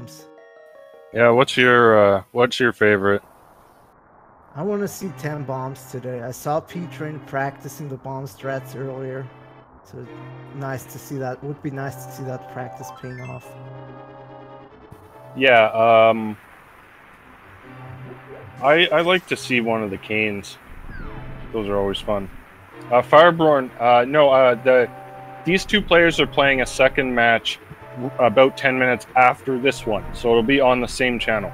bombs. Yeah, what's your favorite? I want to see 10 bombs today. I saw P-Train practicing the bomb strats earlier. So nice to see that. Would be nice to see that practice paying off. Yeah, I like to see one of the canes. Those are always fun. Fireborn, no, these two players are playing a second match about 10 minutes after this one, so it'll be on the same channel.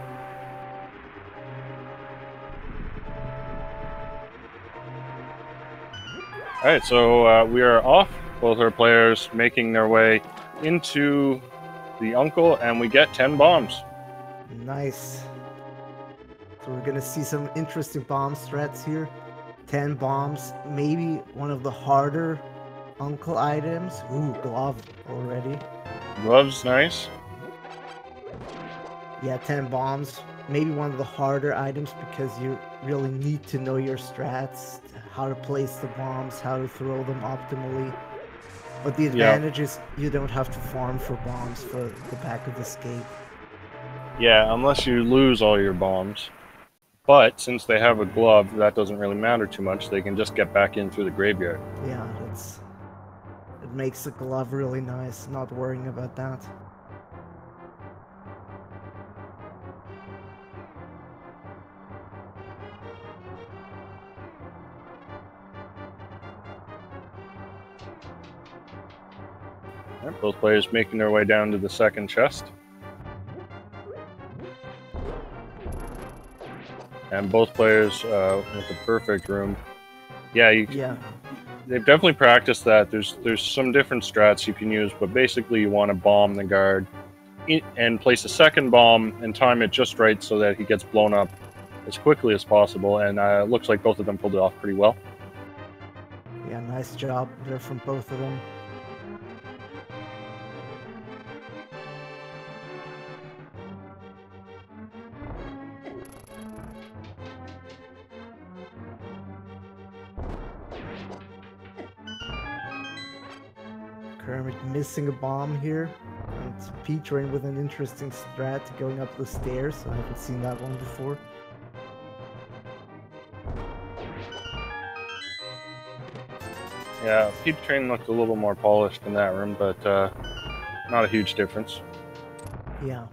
Alright, so we are off. Both our players making their way into the uncle, and we get 10 bombs. Nice. So we're gonna see some interesting bomb strats here. 10 bombs, maybe one of the harder uncle items. Ooh, glove already. Gloves, nice. Yeah, 10 bombs. Maybe one of the harder items because you really need to know your strats, how to place the bombs, how to throw them optimally. But the advantage is you don't have to farm for bombs for the back of escape. Yeah, unless you lose all your bombs. But since they have a glove, that doesn't really matter too much. They can just get back in through the graveyard. Yeah, it makes the glove really nice, not worrying about that. Right, both players making their way down to the second chest. And both players with a perfect room. Yeah, they've definitely practiced that. There's some different strats you can use, but basically you want to bomb the guard and place a second bomb and time it just right so that he gets blown up as quickly as possible. And it looks like both of them pulled it off pretty well. Yeah, nice job there from both of them. Kermit missing a bomb here. And P-Train with an interesting strat going up the stairs. I haven't seen that one before. Yeah, P-Train looked a little more polished in that room, but not a huge difference. Yeah.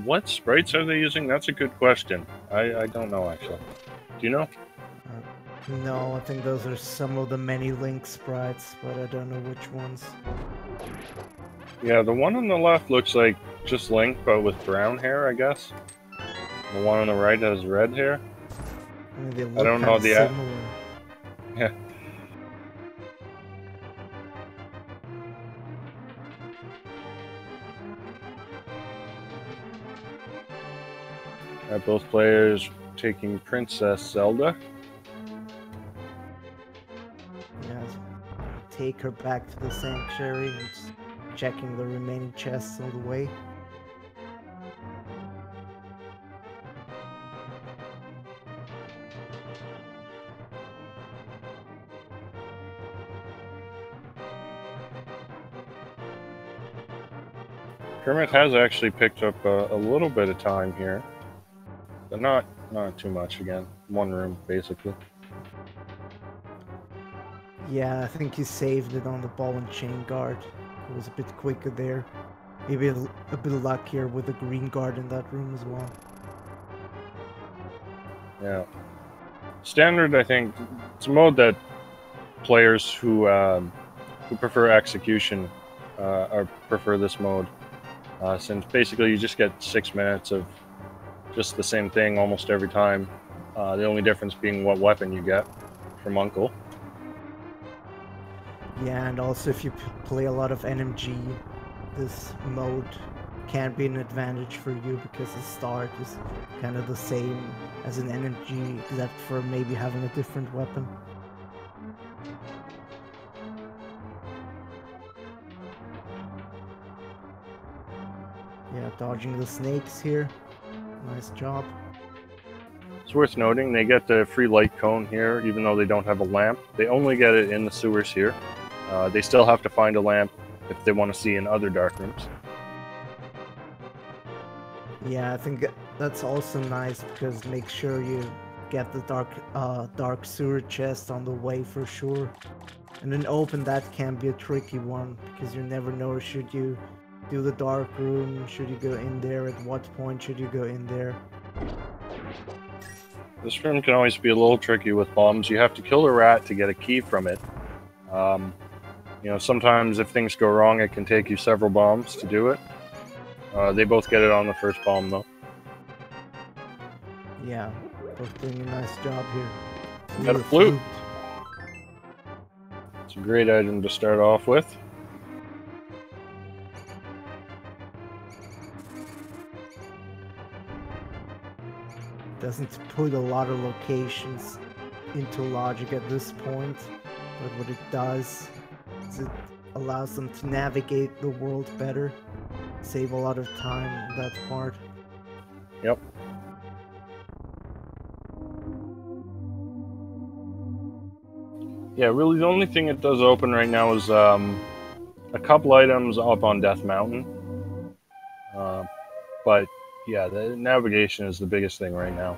What sprites are they using? That's a good question. I don't know, actually. Do you know? No, I think those are some of the many Link sprites, but I don't know which ones. Yeah, the one on the left looks like just Link, but with brown hair, I guess. The one on the right has red hair. I mean, they look I don't know the similar. Yeah. Both players taking Princess Zelda. Yeah, take her back to the sanctuary and checking the remaining chests on the way. Kermit has actually picked up a little bit of time here, but not too much. Again, one room basically. Yeah, I think he saved it on the ball and chain guard. It was a bit quicker there. Maybe a bit luckier with the green guard in that room as well. Yeah. Standard, I think, it's a mode that players who prefer execution or prefer this mode, since basically you just get 6 minutes of just the same thing almost every time. The only difference being what weapon you get from Uncle. Yeah, and also if you play a lot of NMG, this mode can be an advantage for you because the start is kind of the same as an NMG, except for maybe having a different weapon. Yeah, dodging the snakes here. Nice job. It's worth noting they get the free light cone here, even though they don't have a lamp. They only get it in the sewers here. They still have to find a lamp if they want to see in other dark rooms. Yeah, I think that's also nice because make sure you get the dark sewer chest on the way for sure. And then open that can be a tricky one because you never know, should you do the dark room, should you go in there, at what point should you go in there. This room can always be a little tricky with bombs. You have to kill a rat to get a key from it. You know, sometimes if things go wrong, it can take you several bombs to do it. They both get it on the first bomb, though. Yeah, both doing a nice job here. You got a flute. It's a great item to start off with. Doesn't put a lot of locations into logic at this point, but what it does is it allows them to navigate the world better, save a lot of time on that part. Yep. Yeah, really the only thing it does open right now is a couple items up on Death Mountain. But yeah, the navigation is the biggest thing right now.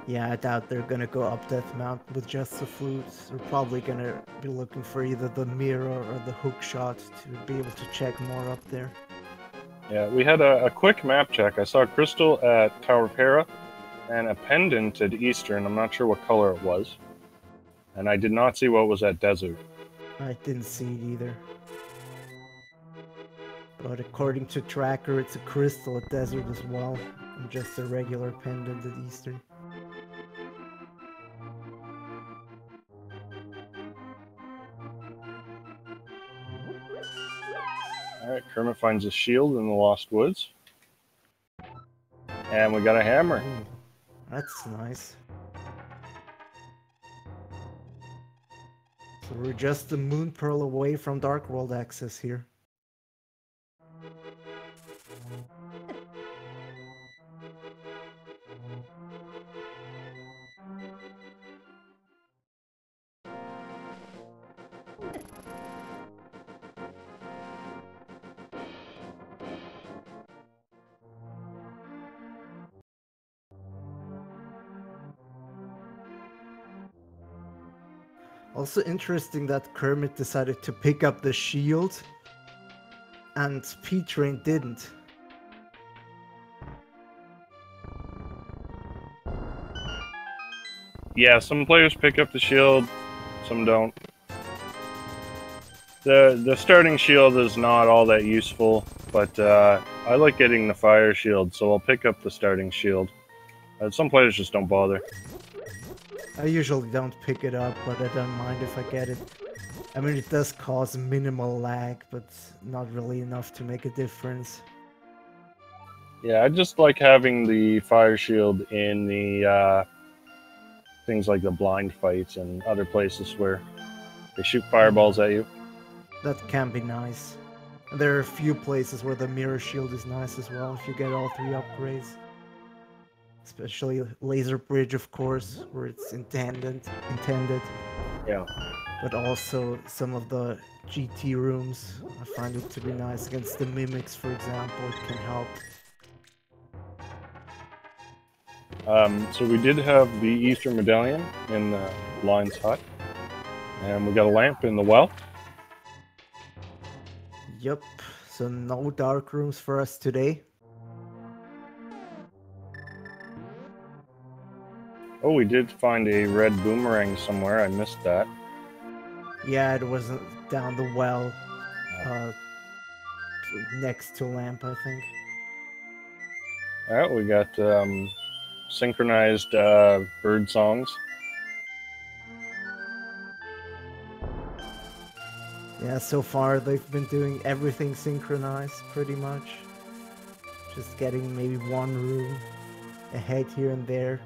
Yeah, I doubt they're gonna go up Death Mountain with just the flutes. They're probably gonna be looking for either the mirror or the hook shot to be able to check more up there. Yeah, we had a quick map check. I saw a crystal at Tower Para and a pendant at Eastern. I'm not sure what color it was. And I did not see what was at Desert. I didn't see it either. But according to Tracker, it's a crystal at Desert as well, and just a regular pendant at Eastern. Alright, Kermit finds a shield in the Lost Woods. And we got a hammer. Ooh, that's nice. So we're just a moon pearl away from Dark World access here. Also interesting that Kermit decided to pick up the shield and P-Train didn't. Yeah, some players pick up the shield, some don't. The starting shield is not all that useful, but I like getting the fire shield, so I'll pick up the starting shield. Some players just don't bother. I usually don't pick it up, but I don't mind if I get it. I mean, it does cause minimal lag, but not really enough to make a difference. Yeah, I just like having the fire shield in the things like the blind fights and other places where they shoot fireballs at you. That can be nice. And there are a few places where the mirror shield is nice as well if you get all 3 upgrades. Especially Laser Bridge, of course, where it's intended. Yeah. But also some of the GT rooms, I find it to be nice. Against the mimics, for example, it can help. So we did have the Eastern Medallion in the Lion's Hut. And we got a lamp in the well. Yep, so no dark rooms for us today. Oh, we did find a red boomerang somewhere. I missed that. Yeah, it wasn't down the well, next to lamp, I think. Alright, we got synchronized bird songs. Yeah, so far they've been doing everything synchronized, pretty much. Just getting maybe one room ahead here and there.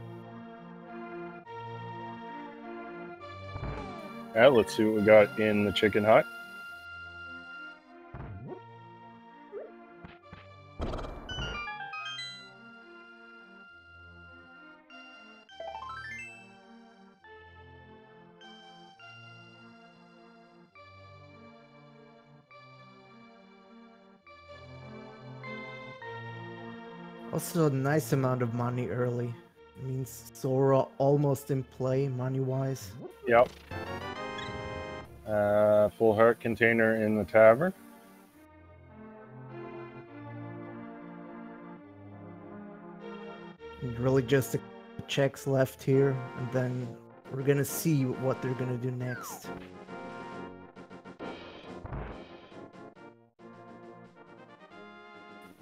Alright, let's see what we got in the chicken hut. Also, a nice amount of money early. It means Zora almost in play, money-wise. Yep. Full heart container in the tavern. And really just the checks left here, and then we're gonna see what they're gonna do next.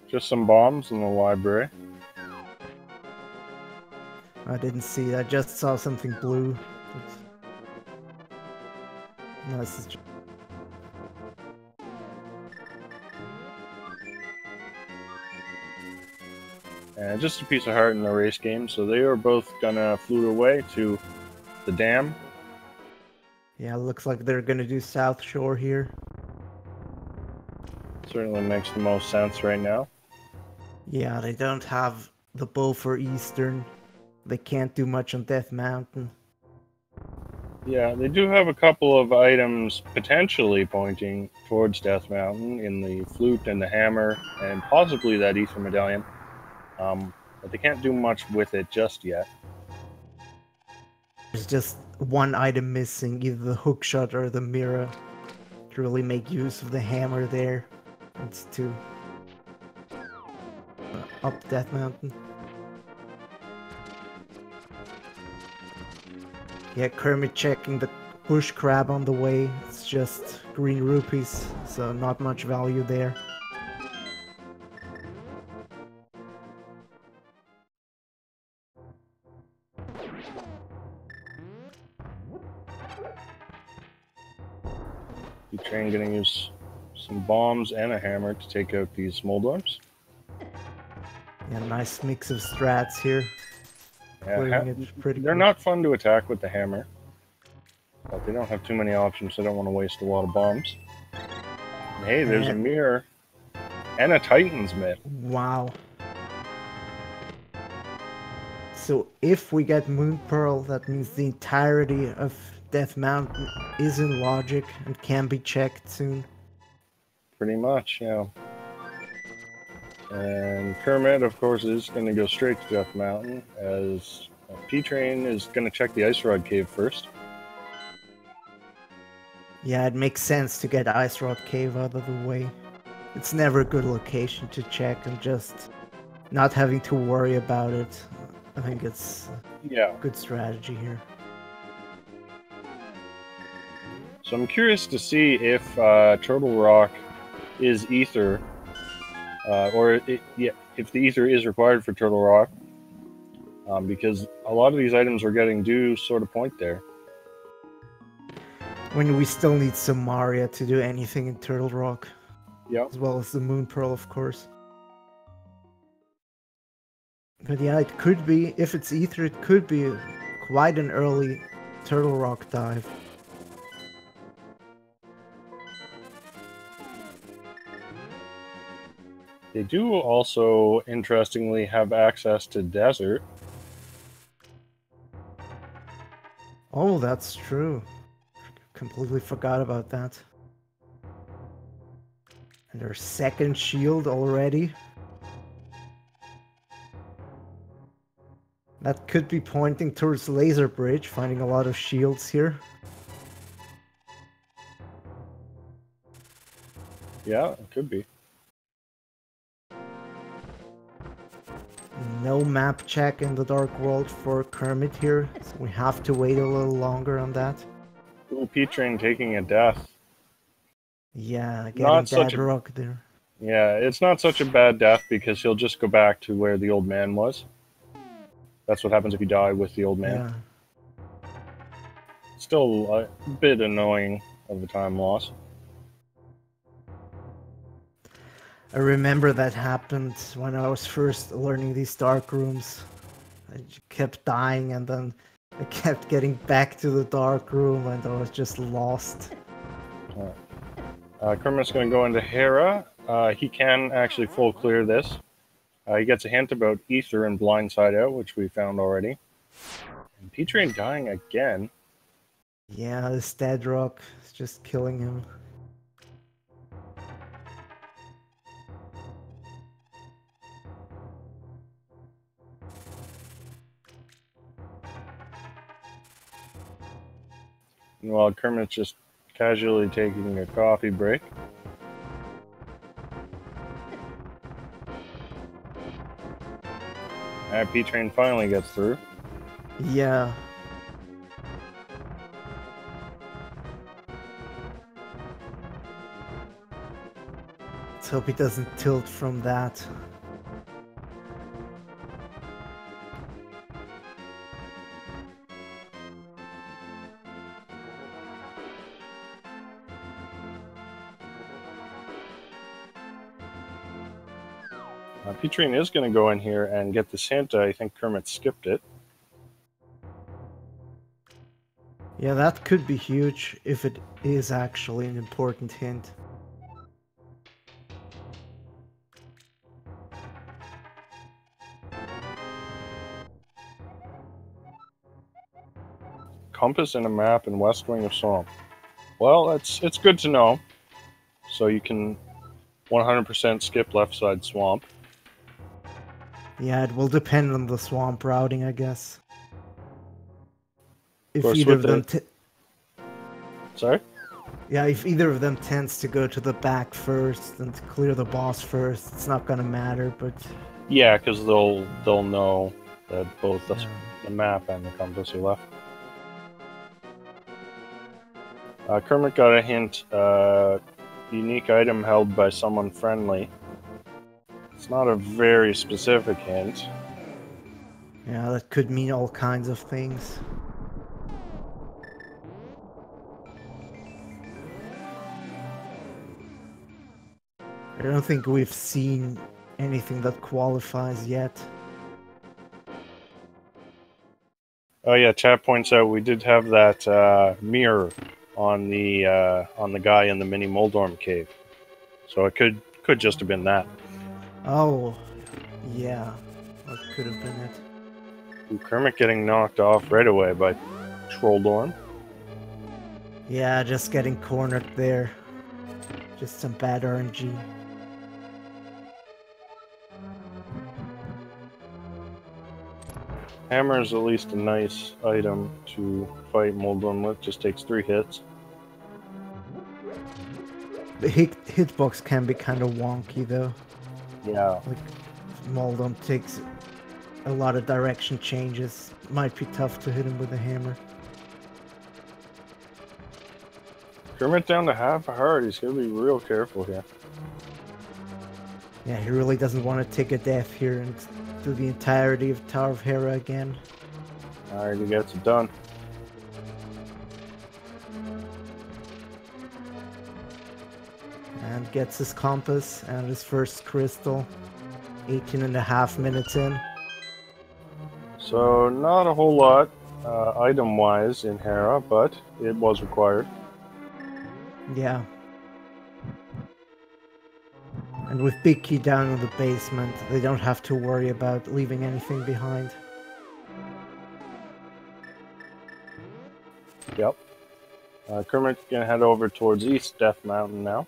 Just some bombs in the library. I didn't see. I just saw something blue. No, this is And just a piece of heart in the race game. So they are both gonna flute away to the dam. yeah, looks like they're gonna do South Shore here. Certainly makes the most sense right now. Yeah, they don't have the bow for Eastern. They can't do much on Death Mountain. Yeah, they do have a couple of items potentially pointing towards Death Mountain in the flute and the hammer, and possibly that ether medallion. But they can't do much with it just yet. There's just one item missing, either the hookshot or the mirror. To really make use of the hammer there. It's to up Death Mountain. Yeah, Kermit checking the bush crab on the way. It's just green rupees, so not much value there. Train gonna use some bombs and a hammer to take out these Moldorms. Yeah, nice mix of strats here. Yeah, they're not fun to attack with the hammer, but they don't have too many options, so I don't want to waste a lot of bombs. And hey, there's a mirror and a Titan's mitt. Wow. So if we get Moon Pearl, that means the entirety of Death Mountain is in logic and can be checked soon. Pretty much, yeah. And Kermit, of course, is going to go straight to Death Mountain, as P-Train is going to check the Ice Rod Cave first. Yeah, it makes sense to get Ice Rod Cave out of the way. It's never a good location to check, and just not having to worry about it. I think it's a good strategy here. So I'm curious to see if Turtle Rock is Ether, if the Ether is required for Turtle Rock, because a lot of these items we're getting do sort of point there. When we still need some Maria to do anything in Turtle Rock. Yep. As well as the Moon Pearl, of course. But yeah, it could be, if it's Ether, it could be quite an early Turtle Rock dive. They do also, interestingly, have access to Desert. Oh, that's true. Completely forgot about that. And their second shield already. That could be pointing towards Laser Bridge, finding a lot of shields here. Yeah, it could be. No map check in the Dark World for Kermit here, so we have to wait a little longer on that. Ooh, P-Train taking a death. Yeah, getting Dead Rock there. Yeah, it's not such a bad death because he'll just go back to where the old man was. That's what happens if you die with the old man. Yeah. Still a bit annoying of a time loss. I remember that happened when I was first learning these dark rooms. I kept dying and then I kept getting back to the dark room and I was just lost. Kermit's going to go into Hera. He can actually full clear this. He gets a hint about Ether and Blindside Out, which we found already. And P-Train dying again. Yeah, this Dead Rock is just killing him. While Kermit's just casually taking a coffee break. P-Train finally gets through. Yeah. Let's hope he doesn't tilt from that. P-Train is going to go in here and get this hint. I think Kermit skipped it. Yeah, that could be huge if it is actually an important hint. Compass and a map in West Wing of Swamp. Well, it's good to know. So you can 100% skip left side swamp. Yeah, it will depend on the swamp routing, I guess. If course, either of them... Sorry? Yeah, if either of them tends to go to the back first and clear the boss first, it's not gonna matter, but... Yeah, because they'll know that both the map and the compass are left. Kermit got a hint, unique item held by someone friendly. It's not a very specific hint. Yeah, that could mean all kinds of things. I don't think we've seen anything that qualifies yet. Oh yeah, chat points out we did have that mirror on the guy in the mini Moldorm cave, so it could just have been that. Oh, yeah, that could have been it. Ooh, Kermit getting knocked off right away by Trolldorm. Yeah, just getting cornered there. Just some bad RNG. Hammer is at least a nice item to fight Moldorm with. Just takes 3 hits. The hitbox can be kind of wonky though. Yeah. Like, Moldorm takes a lot of direction changes. Might be tough to hit him with a hammer. Kermit down to half a heart. He's going to be real careful here. Yeah, he really doesn't want to take a death here and do the entirety of Tower of Hera again. Alright, he gets it done. And gets his compass and his first crystal. 18.5 minutes in. So, not a whole lot item-wise in Hera, but it was required. Yeah. And with Big Key down in the basement, they don't have to worry about leaving anything behind. Yep. Kermit's gonna head over towards East Death Mountain now.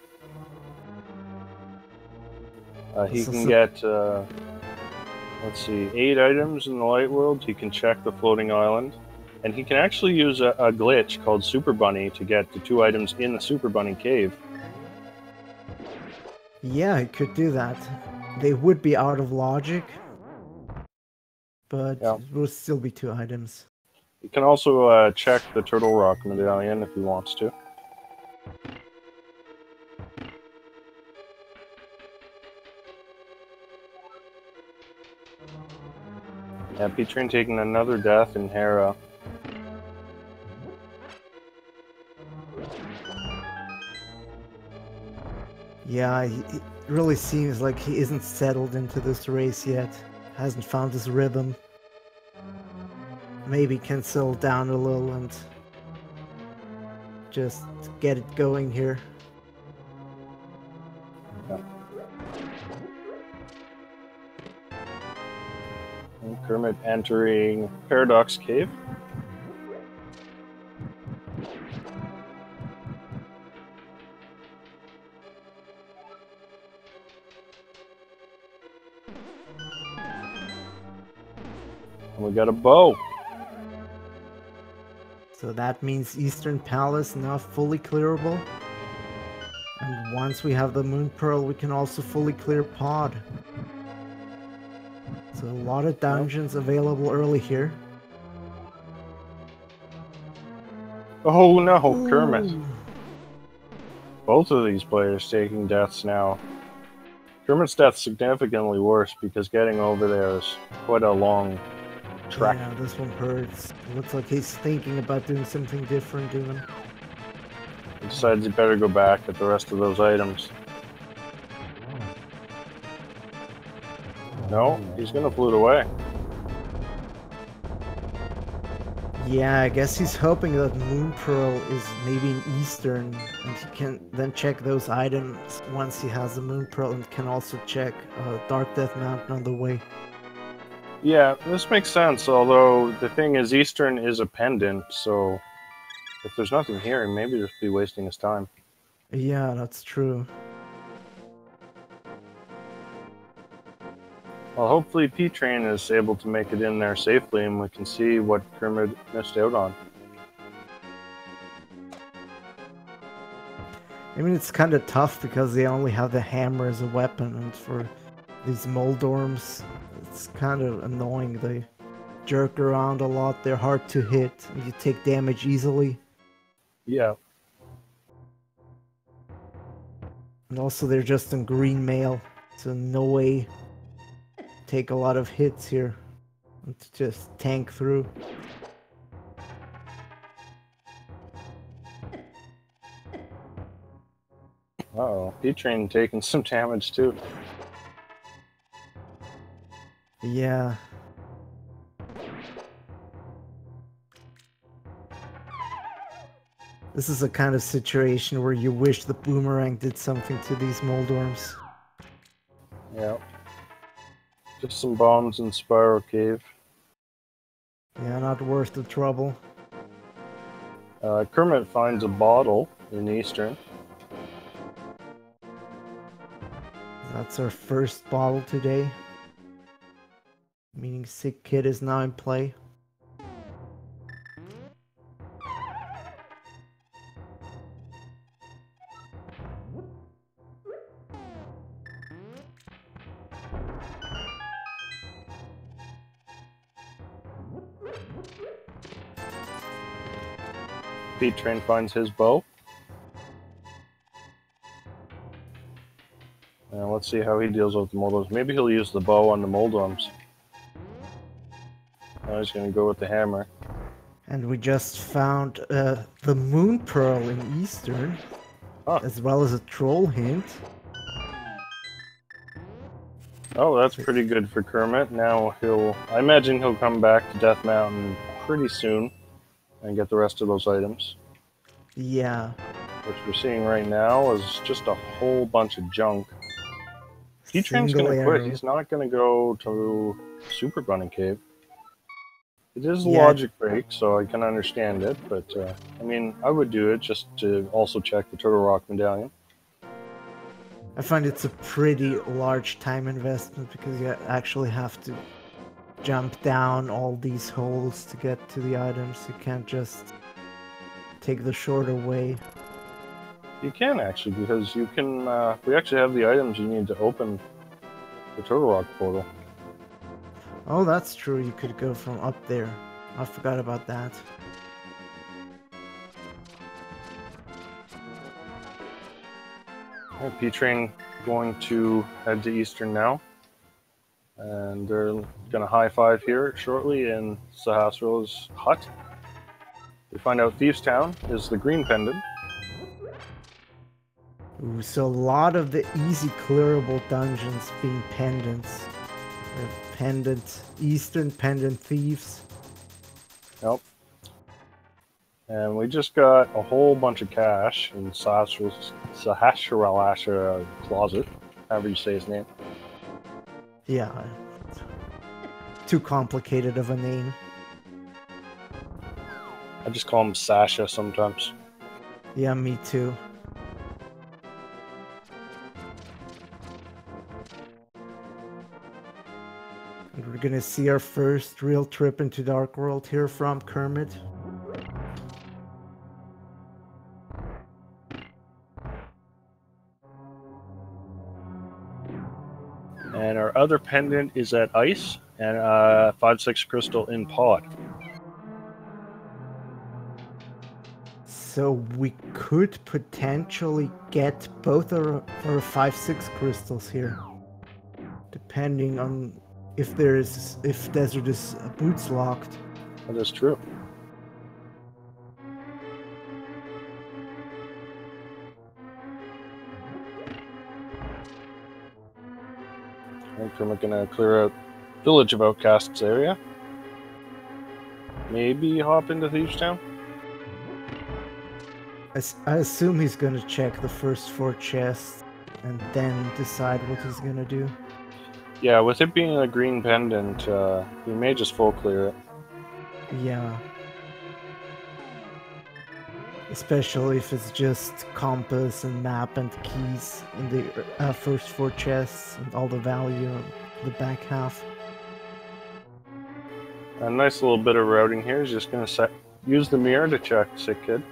He can get, let's see, 8 items in the Light World. He can check the floating island. And he can actually use a glitch called Super Bunny to get the 2 items in the Super Bunny cave. Yeah, he could do that. They would be out of logic, but it would still be 2 items. He can also check the Turtle Rock medallion if he wants to. Yeah, P-Train taking another death in Hera. Yeah, it really seems like he isn't settled into this race yet. Hasn't found his rhythm. Maybe can settle down a little and just get it going here. Yeah. And Kermit entering Paradox Cave. And we got a bow. So that means Eastern Palace now fully clearable. And once we have the Moon Pearl, we can also fully clear Pod. So a lot of dungeons available early here. Oh no, Ooh. Kermit. Both of these players taking deaths now. Kermit's death's significantly worse because getting over there is quite a long trek. Yeah, this one hurts. It looks like he's thinking about doing something different even. He decides he better go back at the rest of those items. No, he's gonna flute away. Yeah, I guess he's hoping that Moon Pearl is maybe in Eastern, and he can then check those items once he has the Moon Pearl, and can also check Dark Death Mountain on the way. Yeah, this makes sense, although the thing is Eastern is a pendant, so if there's nothing here, he maybe just be wasting his time. Yeah, that's true. Well, hopefully P-Train is able to make it in there safely and we can see what Kermit missed out on. I mean, it's kind of tough because they only have the hammer as a weapon, and for these Moldorms, it's kind of annoying. They jerk around a lot, they're hard to hit, and you take damage easily. Yeah. And also they're just in green mail, so no way take a lot of hits here and to just tank through. Uh-oh, P-Train taking some damage too. Yeah. This is a kind of situation where you wish the boomerang did something to these Moldorms. Yeah. Just some bombs in Spiral Cave. Yeah, not worth the trouble. Kermit finds a bottle in Eastern. That's our first bottle today. Meaning Sick Kid is now in play. P-Train finds his bow. And let's see how he deals with the Moldorms. Maybe he'll use the bow on the Moldorms. Now he's going to go with the hammer. And we just found the Moon Pearl in Eastern, as well as a troll hint. Oh, that's pretty good for Kermit. Now I imagine he'll come back to Death Mountain pretty soon and get the rest of those items. Yeah. Which we're seeing right now is just a whole bunch of junk. P-Train's going to quit. He's not going to go to Super Bunny Cave. It is a logic break, so I can understand it, but I mean, I would do it just to also check the Turtle Rock Medallion. I find it's a pretty large time investment because you actually have to jump down all these holes to get to the items. You can't just take the shorter way. You can actually, because you can. We actually have the items you need to open the Turtle Rock portal. Oh, that's true. You could go from up there. I forgot about that. P-Train going to head to Eastern now. And they're going to high-five here shortly in Sahasrar's hut. We find out Thieves Town is the green pendant. Ooh, so a lot of the easy clearable dungeons being pendants. Pendant, Eastern pendant thieves. Yep. And we just got a whole bunch of cash in Sahasrar's closet, however you say his name. Yeah. Too complicated of a name. I just call him Sasha sometimes. Yeah, me too. And we're gonna see our first real trip into Dark World here from Kermit. And our other pendant is at ice and 5/6 crystal in pod. So we could potentially get both our 5/6 crystals here, depending on if desert is boots locked. That is true. I think we're gonna clear out Village of Outcasts area. Maybe hop into Thieves Town. I assume he's gonna check the first 4 chests and then decide what he's gonna do. Yeah, with it being a green pendant, we may just full clear it. Yeah. Especially if it's just compass and map and keys in the first 4 chests and all the value in the back half. A nice little bit of routing here is just going to use the mirror to check Sick Kid.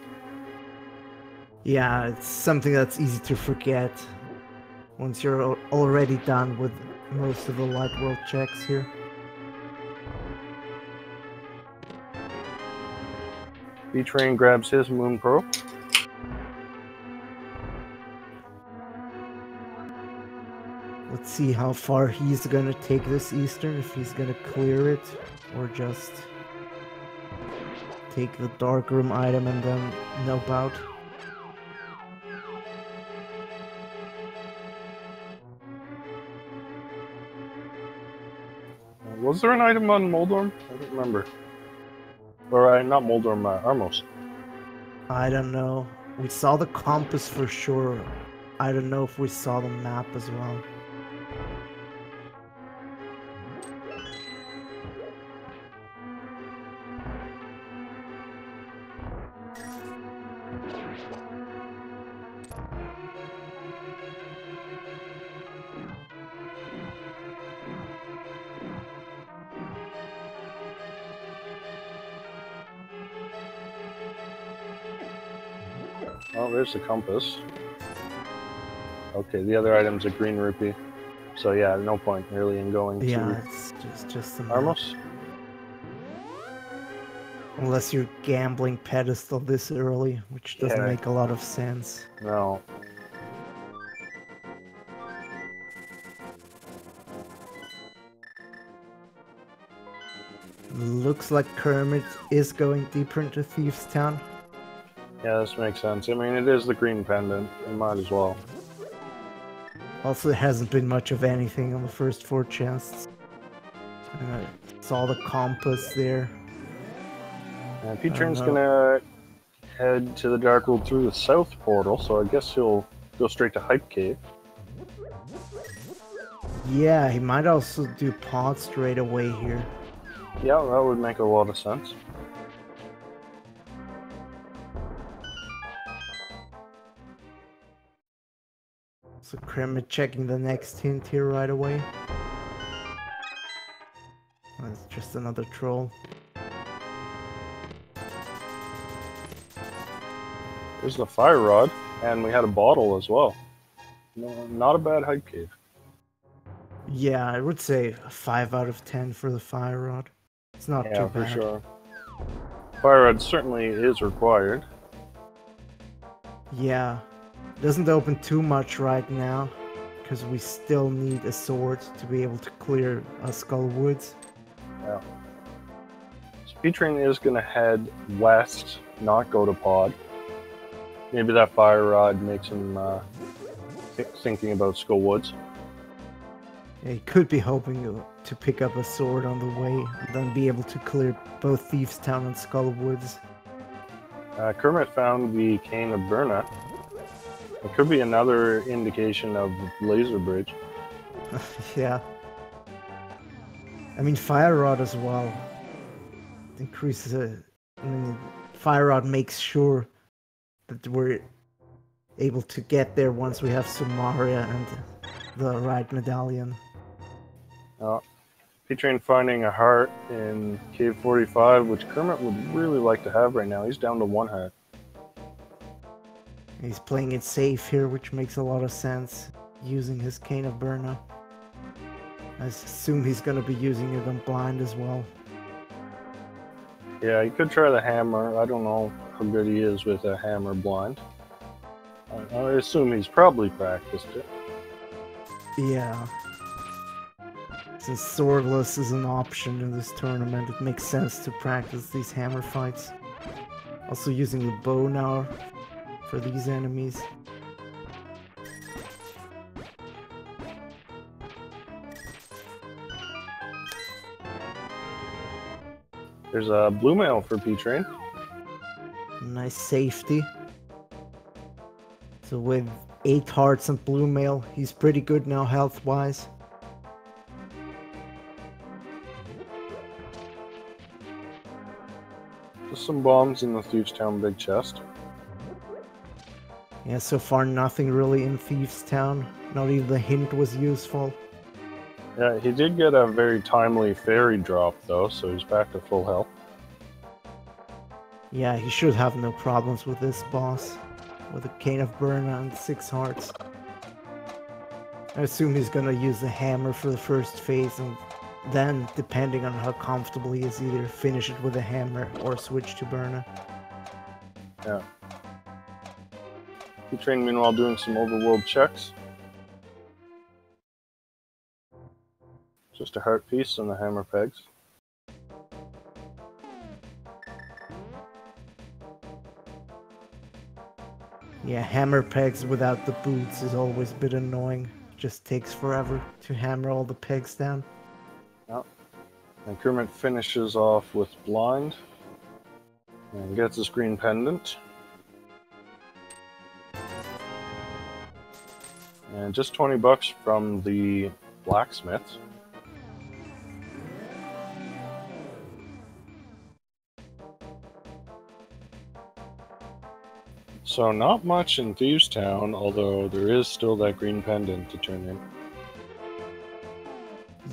Yeah, it's something that's easy to forget once you're already done with most of the light world checks here. B-Train grabs his Moon Pro. Let's see how far he's gonna take this Eastern, if he's gonna clear it or just take the dark room item and then nope out. Was there an item on Moldorm? I don't remember. Or not Moldorm, Armos. I don't know. We saw the compass for sure. I don't know if we saw the map as well. Oh, there's the compass. Okay, the other item's a green rupee. So yeah, no point really in going Yeah, to it's just a Armos. Unless you're gambling pedestal this early, which doesn't make a lot of sense. No. Looks like Kermit is going deeper into Thieves Town. Yeah, this makes sense. I mean, it is the green pendant. You might as well. Also, there hasn't been much of anything on the first 4 chests. Saw the compass there. And P-Train's gonna head to the Dark World through the south portal, so I guess he'll go straight to Hype Cave. Yeah, he might also do pod straight away here. Yeah, that would make a lot of sense. So Kermit checking the next hint here right away. That's just another troll. There's the fire rod, and we had a bottle as well. No, not a bad Hype Cave. Yeah, I would say a 5 out of 10 for the fire rod. It's not too bad. Yeah, for sure. Fire rod certainly is required. Yeah. Doesn't open too much right now, because we still need a sword to be able to clear Skull Woods. Yeah. So P-Train is going to head west, not go to pod. Maybe that fire rod makes him thinking about Skull Woods. Yeah, he could be hoping to pick up a sword on the way, and then be able to clear both Thieves Town and Skull Woods. Kermit found the Cane of Burna. It could be another indication of Laser Bridge. Yeah. I mean, Fire Rod as well. Increases it. I mean, Fire Rod makes sure that we're able to get there once we have Sumaria and the right medallion. P-Train finding a heart in Cave 45, which Kermit would really like to have right now. He's down to 1 heart. He's playing it safe here, which makes a lot of sense, using his Cane of Burna. I assume he's gonna be using it on blind as well. Yeah, he could try the hammer. I don't know how good he is with a hammer blind. I assume he's probably practiced it. Yeah. Since swordless is an option in this tournament, it makes sense to practice these hammer fights. Also using the bow now for these enemies. There's a blue mail for P-Train. Nice safety. So with 8 hearts and blue mail, he's pretty good now health-wise. Just some bombs in the Thieves Town big chest. Yeah, so far nothing really in Thieves Town. Not even the hint was useful. Yeah, he did get a very timely fairy drop though, so he's back to full health. Yeah, he should have no problems with this boss. With a Cane of Burna and 6 hearts. I assume he's gonna use the hammer for the first phase, and then, depending on how comfortable he is, either finish it with a hammer or switch to Burna. Yeah. P-Train meanwhile doing some overworld checks. Just a heart piece and the hammer pegs. Yeah, hammer pegs without the boots is always a bit annoying. Just takes forever to hammer all the pegs down. Yep. And Kermit finishes off with blind and gets his green pendant. And just 20 bucks from the blacksmith. So not much in Thieves Town, although there is still that green pendant to turn in.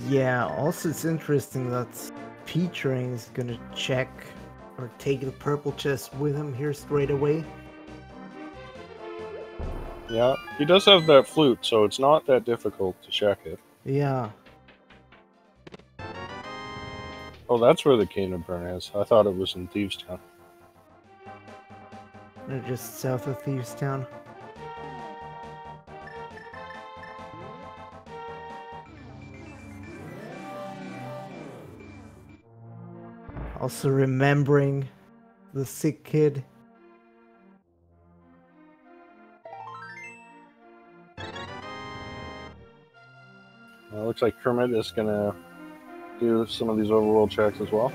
Yeah, also it's interesting that P-Train is gonna check or take the purple chest with him here straight away. Yeah, he does have that flute, so it's not that difficult to check it. Yeah. Oh, that's where the Cane of Burn is. I thought it was in Thieves Town. They're just south of Thieves Town. Also remembering the sick kid. Looks like Kermit is gonna do some of these overworld checks as well.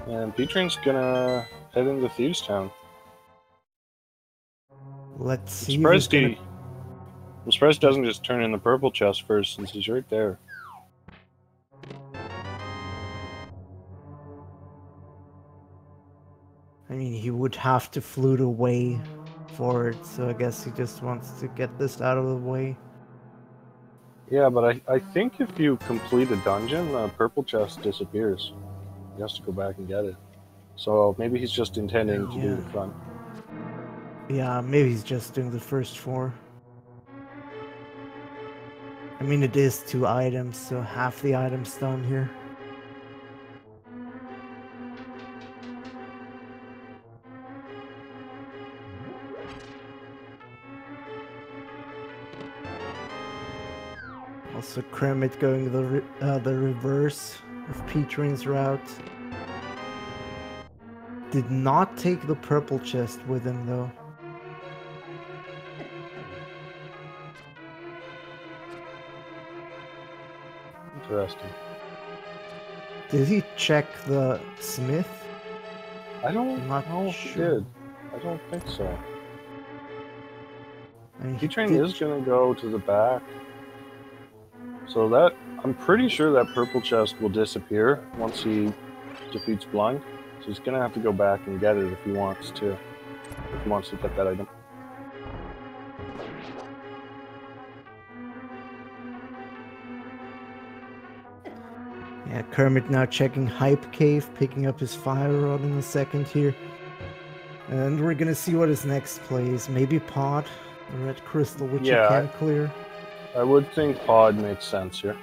And P-Train's gonna head into Thieves Town. Let's see. I'm surprised he doesn't just turn in the purple chest first, since he's right there. I mean, he would have to flute away for it, so I guess he just wants to get this out of the way. Yeah, but I think if you complete a dungeon, the purple chest disappears. He has to go back and get it. So maybe he's just intending to do the front. Yeah, maybe he's just doing the first 4. I mean, it is 2 items, so half the items down here. Also, Kermit going the reverse of P-Train's route. Did not take the purple chest with him, though. Interesting. Did he check the smith? I don't know if he sure. did. I don't think so. Key Train is going to go to the back. So that, I'm pretty sure that purple chest will disappear once he defeats Blind. So he's going to have to go back and get it if he wants to. If he wants to get that item. Yeah, Kermit now checking Hype Cave, picking up his fire rod in a second here. And we're gonna see what his next play is. Maybe Pod, the red crystal which he can clear. I would think Pod makes sense here.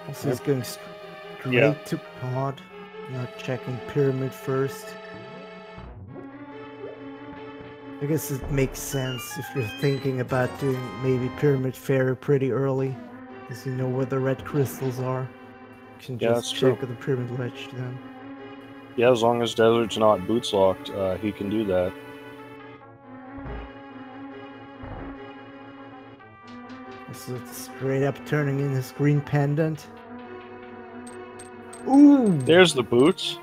Also, he's going straight to Pod, not checking Pyramid first. I guess it makes sense if you're thinking about doing maybe Pyramid Fairy pretty early, because you know where the red crystals are. You can just check the Pyramid Ledge then. Yeah, as long as Desert's not boots locked, he can do that. So it's straight up turning in his green pendant. Ooh! There's the boots.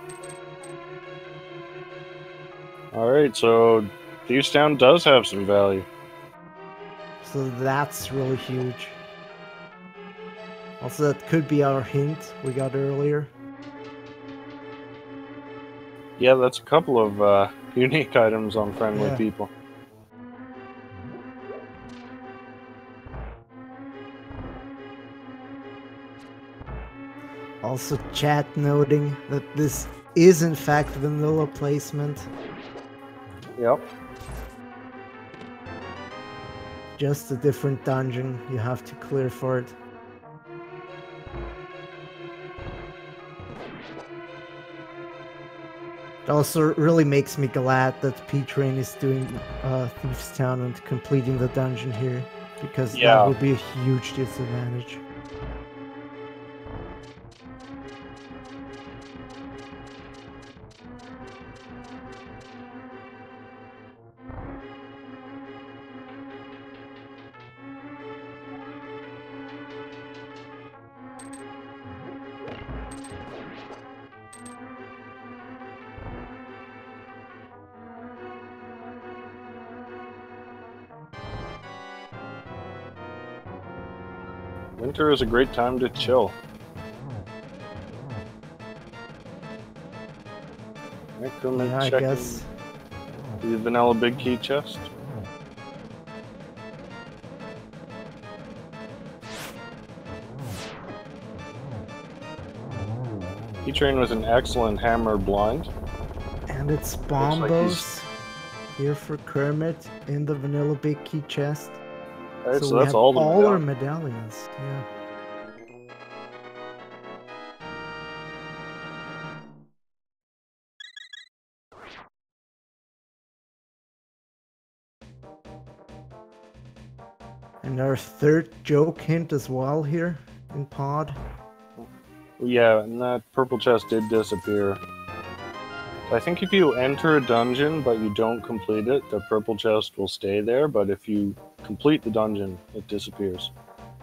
Alright, so Thieves Town does have some value. So that's really huge. Also, that could be our hint we got earlier. Yeah, that's a couple of unique items on friendly people. Also, chat noting that this is in fact vanilla placement. Yep. Just a different dungeon you have to clear for it. It also really makes me glad that P-Train is doing Thieves Town and completing the dungeon here, because that would be a huge disadvantage. Winter is a great time to chill. Yeah, I guess. The vanilla big key chest. Key Train with an excellent hammer blind. And it's Bombos here for Kermit in the vanilla big key chest. Alright, so that's all our medallions. Yeah. And our third joke hint as well here in Pod. Yeah, and that purple chest did disappear. I think if you enter a dungeon but you don't complete it, the purple chest will stay there, but if you complete the dungeon, it disappears.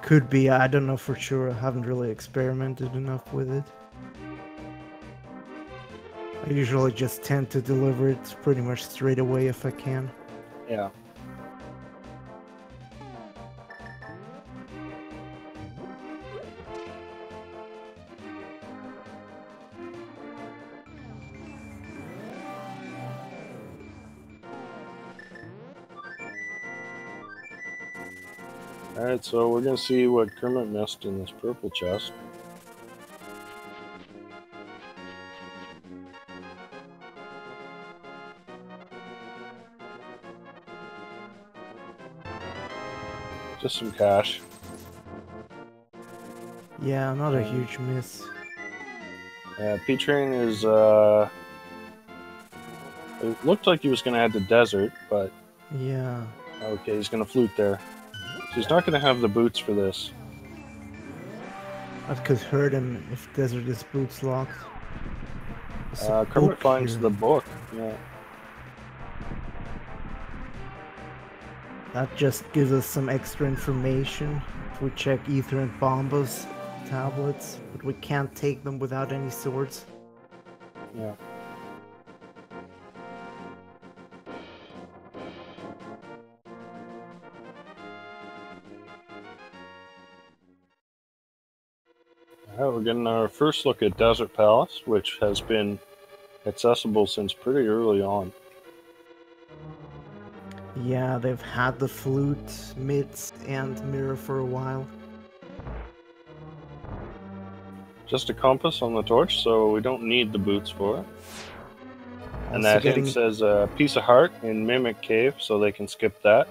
Could be, I don't know for sure. I haven't really experimented enough with it. I usually just tend to deliver it pretty much straight away if I can. Yeah. Alright, so we're going to see what Kermit missed in this purple chest. Just some cash. Yeah, not a huge miss. P-Train is, it looked like he was going to add the desert, but... Yeah. Okay, he's going to flute there. So he's not going to have the boots for this. That could hurt him if desert is boots locked. Kermit finds the book. Yeah. That just gives us some extra information if we check Ether and Bomba's tablets, but we can't take them without any swords. Yeah. Alright, we're getting our first look at Desert Palace, which has been accessible since pretty early on. Yeah, they've had the flute, mitts, and mirror for a while. Just a compass on the torch, so we don't need the boots for it. And that hint says a piece of heart in Mimic Cave, so they can skip that.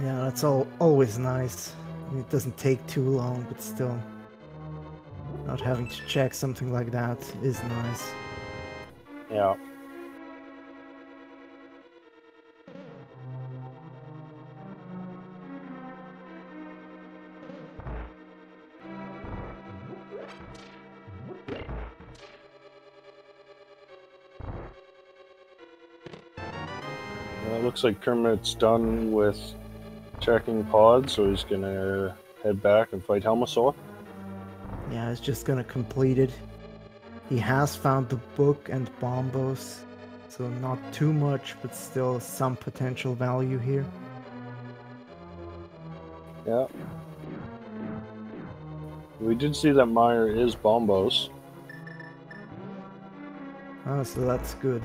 Yeah, that's always nice. I mean, it doesn't take too long, but still. Not having to check something like that is nice. Yeah. It looks like Kermit's done with checking pods, so he's gonna head back and fight Helmasaur. Yeah, he's just gonna complete it. He has found the book and Bombos, so not too much, but still some potential value here. Yeah. We did see that Meyer is Bombos. Oh, so that's good.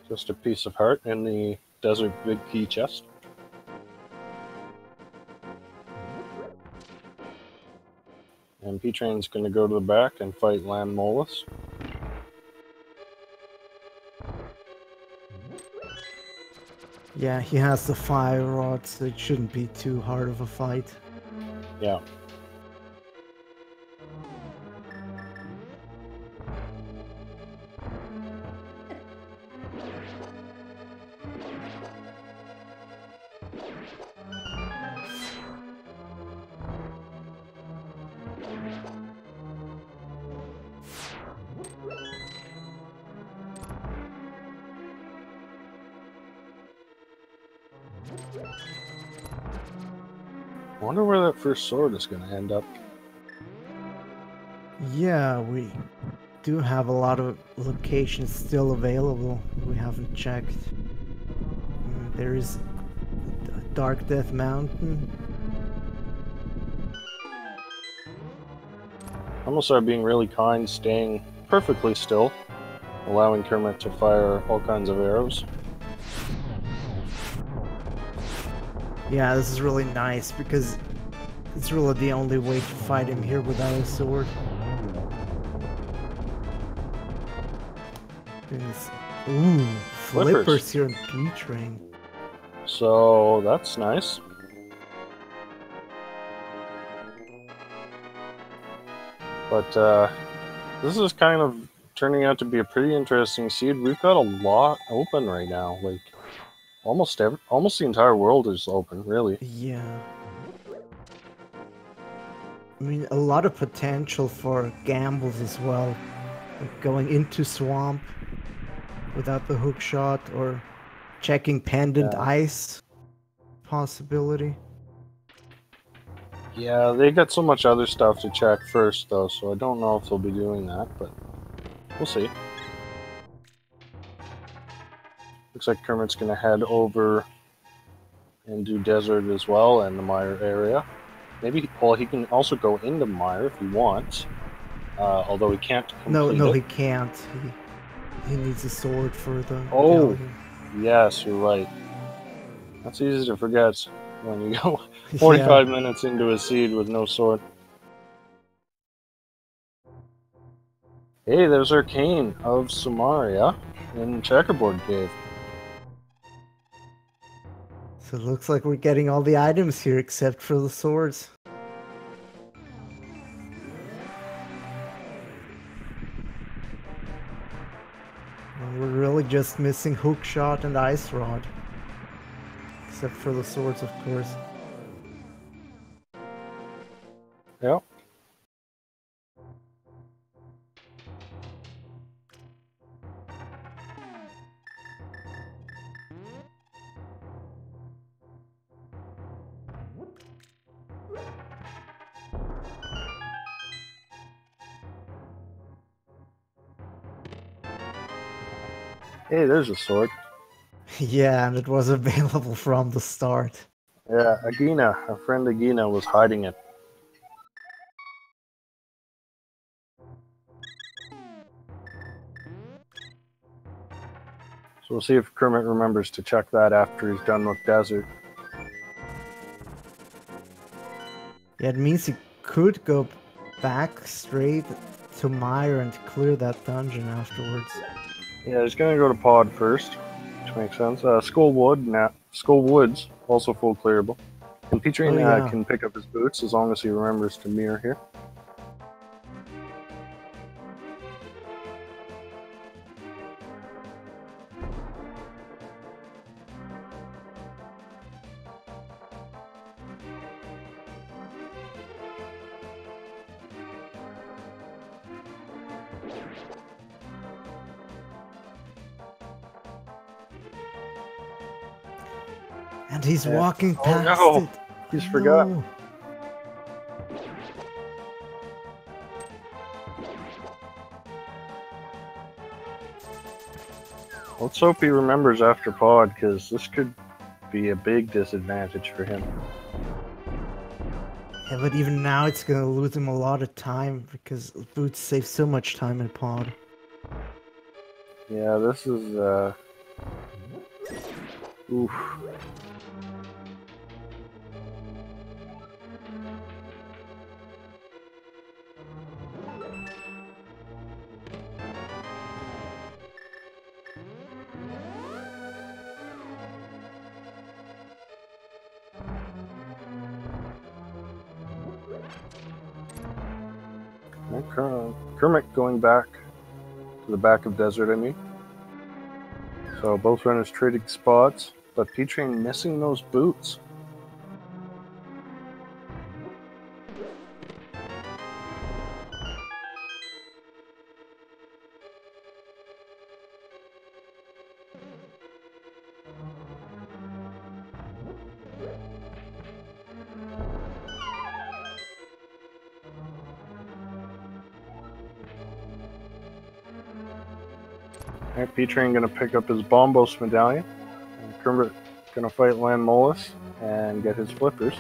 Just a piece of heart in the desert big key chest. And P-Train's going to go to the back and fight Land Molus. Yeah, he has the fire rod, so it shouldn't be too hard of a fight. Yeah. I wonder where that first sword is going to end up. Yeah, we do have a lot of locations still available. We haven't checked. There is Dark Death Mountain. Helmasaur being really kind, staying perfectly still, allowing Kermit to fire all kinds of arrows. Yeah, this is really nice because it's really the only way to fight him here without a sword. Ooh, flippers here in P-Train. So that's nice. But this is kind of turning out to be a pretty interesting seed. We've got a lot open right now. Like almost the entire world is open, really. Yeah. I mean, a lot of potential for gambles as well. Like going into swamp without the hook shot, or checking pendant ice possibility. Yeah, they got so much other stuff to check first, though, so I don't know if they'll be doing that, but we'll see. Looks like Kermit's going to head over and do desert as well, and the Mire area. Maybe, well, he can also go into Mire if he wants, although he can't complete No, it. he can't. He needs a sword for the... Oh, yes, you're right. That's easy to forget when you go 45 minutes into a seed with no sword. Hey, there's Arcane of Samaria in Checkerboard Cave. So it looks like we're getting all the items here except for the swords. And we're really just missing Hookshot and Ice Rod. Except for the swords, of course. Yep. Hey, there's a sword. Yeah, and it was available from the start. Yeah, Agina, our friend Agina, was hiding it. So we'll see if Kermit remembers to check that after he's done with Desert. Yeah, it means he could go back straight to Mire and clear that dungeon afterwards. Yeah, he's gonna go to Pod first, which makes sense. Skull Woods, also full clearable. And Petrain can pick up his boots as long as he remembers to mirror here. And he's walking past it. He's forgotten. Let's hope he remembers after Pod, because this could be a big disadvantage for him. Yeah, but even now it's gonna lose him a lot of time, because boots save so much time in Pod. Yeah, this is, oof. Kermit going back to the back of Desert, I mean. So both runners trading spots, but Petrain missing those boots. Alright, Petrain gonna pick up his Bombos medallion. And Kermit gonna fight Landmolus and get his flippers.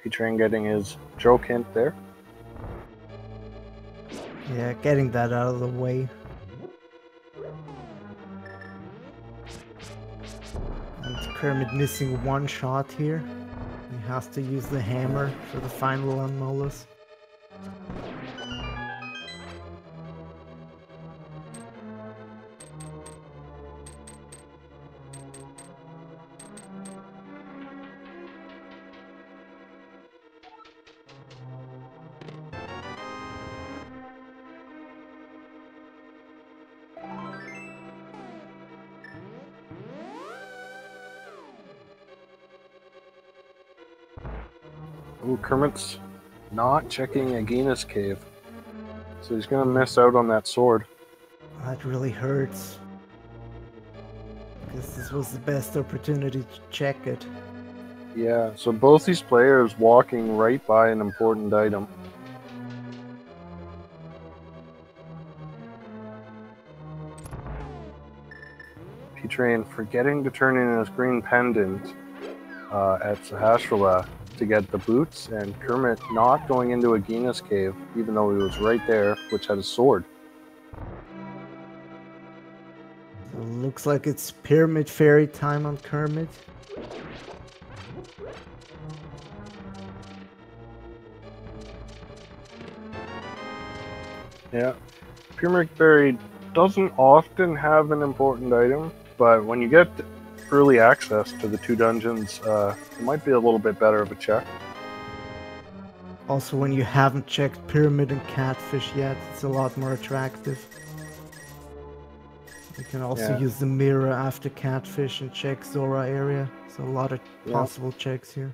Petrain getting his joke hint there. Yeah, getting that out of the way. And Kermit missing one shot here. He has to use the hammer for the final Unmolus. Ooh, Kermit's not checking Agina's cave. So he's gonna miss out on that sword. That really hurts. Because this was the best opportunity to check it. Yeah, so both these players walking right by an important item. P-Train forgetting to turn in his green pendant at Sahasrahla to get the boots, and Kermit not going into a Gina's cave, even though he was right there, which had a sword. So looks like it's Pyramid Fairy time on Kermit. Yeah, Pyramid Fairy doesn't often have an important item, but when you get early access to the 2 dungeons, it might be a little bit better of a check. Also, when you haven't checked Pyramid and Catfish yet, it's a lot more attractive. You can also use the mirror after Catfish and check Zora area. So a lot of possible checks here.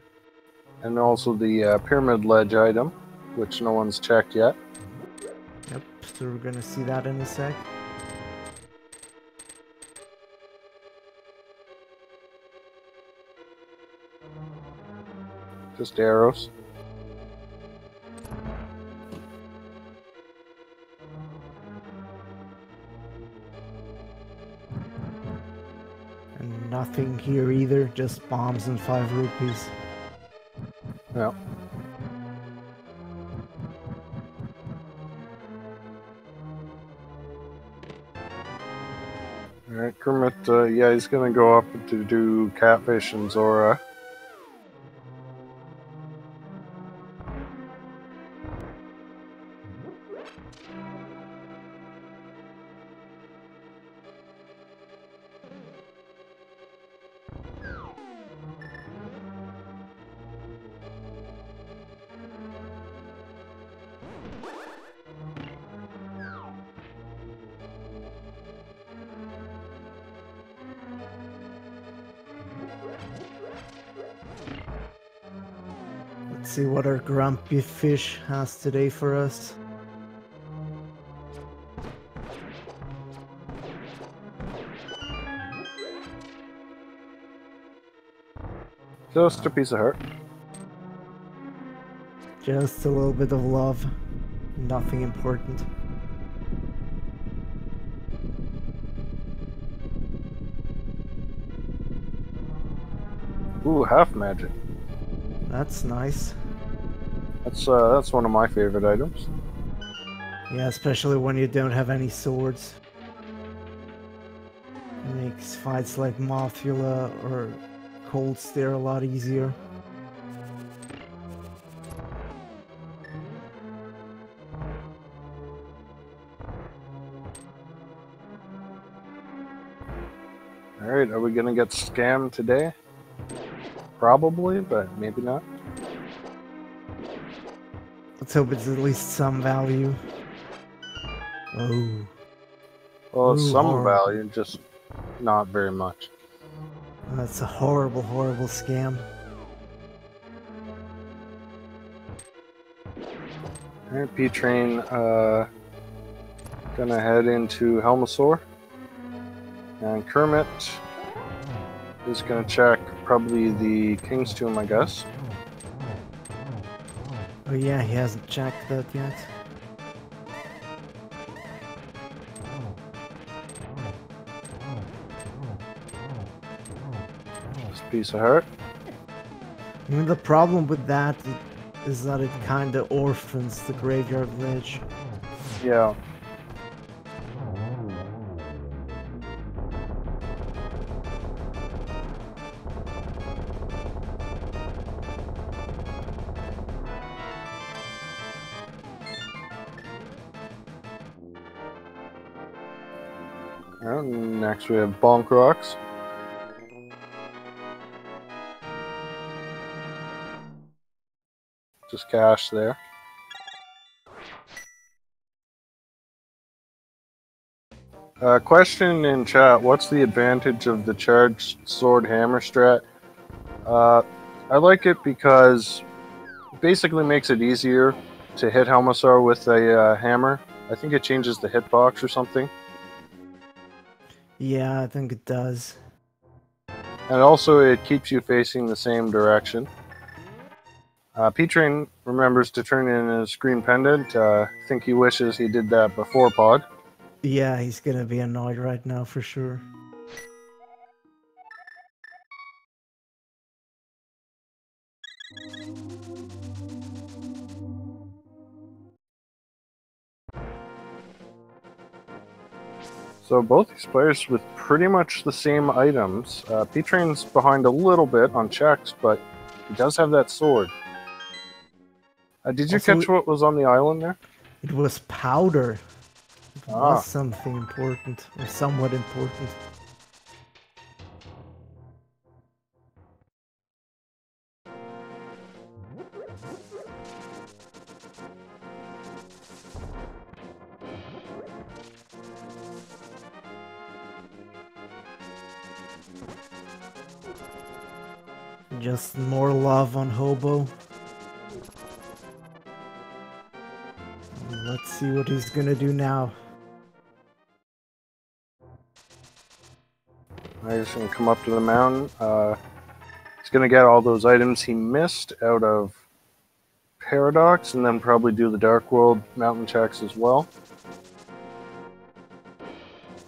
And also the Pyramid Ledge item, which no one's checked yet. Yep, so we're gonna see that in a sec. Just arrows. And nothing here either, just bombs and 5 rupees. Yeah. Alright, Kermit, he's gonna go up to do Catfish and Zora. Let's see what our grumpy fish has today for us. Just a piece of heart. Just a little bit of love. Nothing important. Ooh, half magic. That's nice. That's one of my favorite items. Yeah, especially when you don't have any swords. It makes fights like Mothula or Cold Stare a lot easier. Alright, are we gonna get scammed today? Probably, but maybe not. Let's hope it's at least some value. Oh. Well, it's Ooh, some horrible. value, just not very much. That's a horrible, horrible scam. Alright, P-Train, gonna head into Helmasaur. And Kermit is gonna check probably the King's Tomb, I guess. Oh yeah, he hasn't checked that yet. Just a piece of heart. I mean, the problem with that is that it kinda orphans the Graveyard Ledge. Yeah. And next we have Bonk Rocks. Just cash there. Question in chat, what's the advantage of the charged sword hammer strat? I like it because it basically makes it easier to hit Helmasaur with a hammer. I think it changes the hitbox or something. Yeah, I think it does. And also it keeps you facing the same direction. P-Train remembers to turn in his green pendant. I think he wishes he did that before Pod. Yeah, he's gonna be annoyed right now for sure. So both these players with pretty much the same items. P-Train's behind a little bit on checks, but he does have that sword. Did you catch what was on the island there? It was powder. It was something important, or somewhat important. Just more love on Hobo. Let's see what he's gonna do now. He's gonna come up to the mountain. He's gonna get all those items he missed out of Paradox, and then probably do the Dark World mountain checks as well.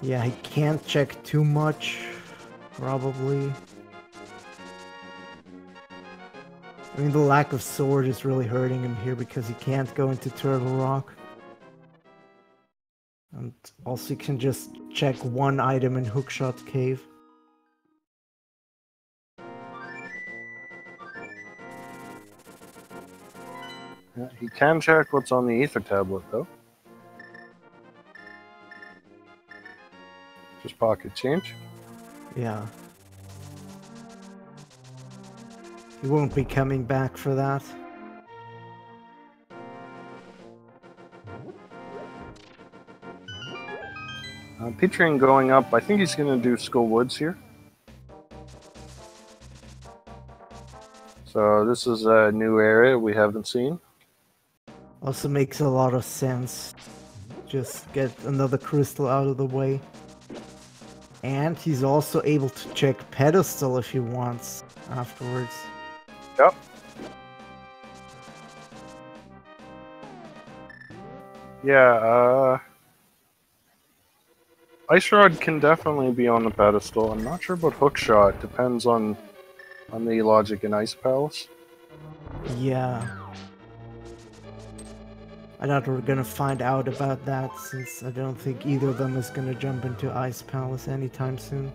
Yeah, he can't check too much, probably. I mean, the lack of sword is really hurting him here because he can't go into Turtle Rock. And also he can just check one item in Hookshot Cave. Yeah, he can check what's on the Ether Tablet, though. Just pocket change. Yeah. He won't be coming back for that. P-Train going up. I think he's going to do Skull Woods here. So this is a new area we haven't seen. Also makes a lot of sense. Just get another crystal out of the way. And he's also able to check Pedestal if he wants afterwards. Yep. Yeah, Ice Rod can definitely be on the pedestal. I'm not sure about Hookshot. Depends on the logic in Ice Palace. Yeah. I thought we were gonna find out about that, since I don't think either of them is gonna jump into Ice Palace anytime soon.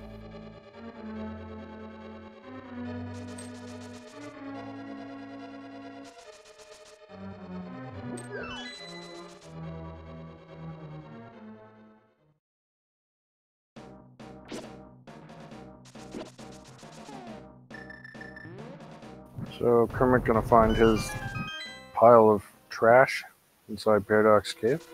So Kermit gonna find his pile of trash inside Paradox Cave.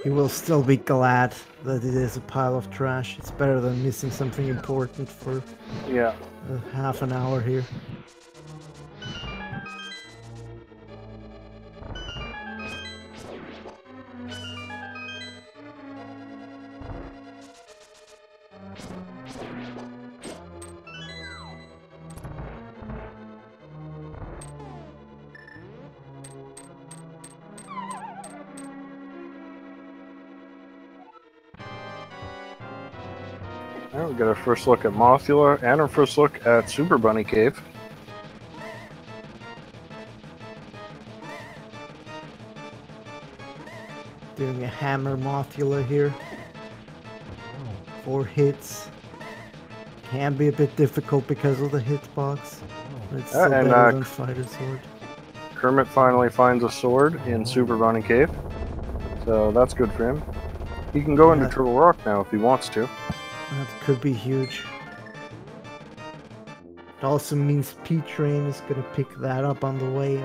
He will still be glad that it is a pile of trash. It's better than missing something important for half an hour here. Now we get our first look at Mothula and our first look at Super Bunny Cave. Doing a hammer Mothula here. 4 hits. Can be a bit difficult because of the hitbox. But it's still better than Fighter Sword. Kermit finally finds a sword in Super Bunny Cave. So that's good for him. He can go into Turtle Rock now if he wants to. That could be huge. It also means P-Train is gonna pick that up on the way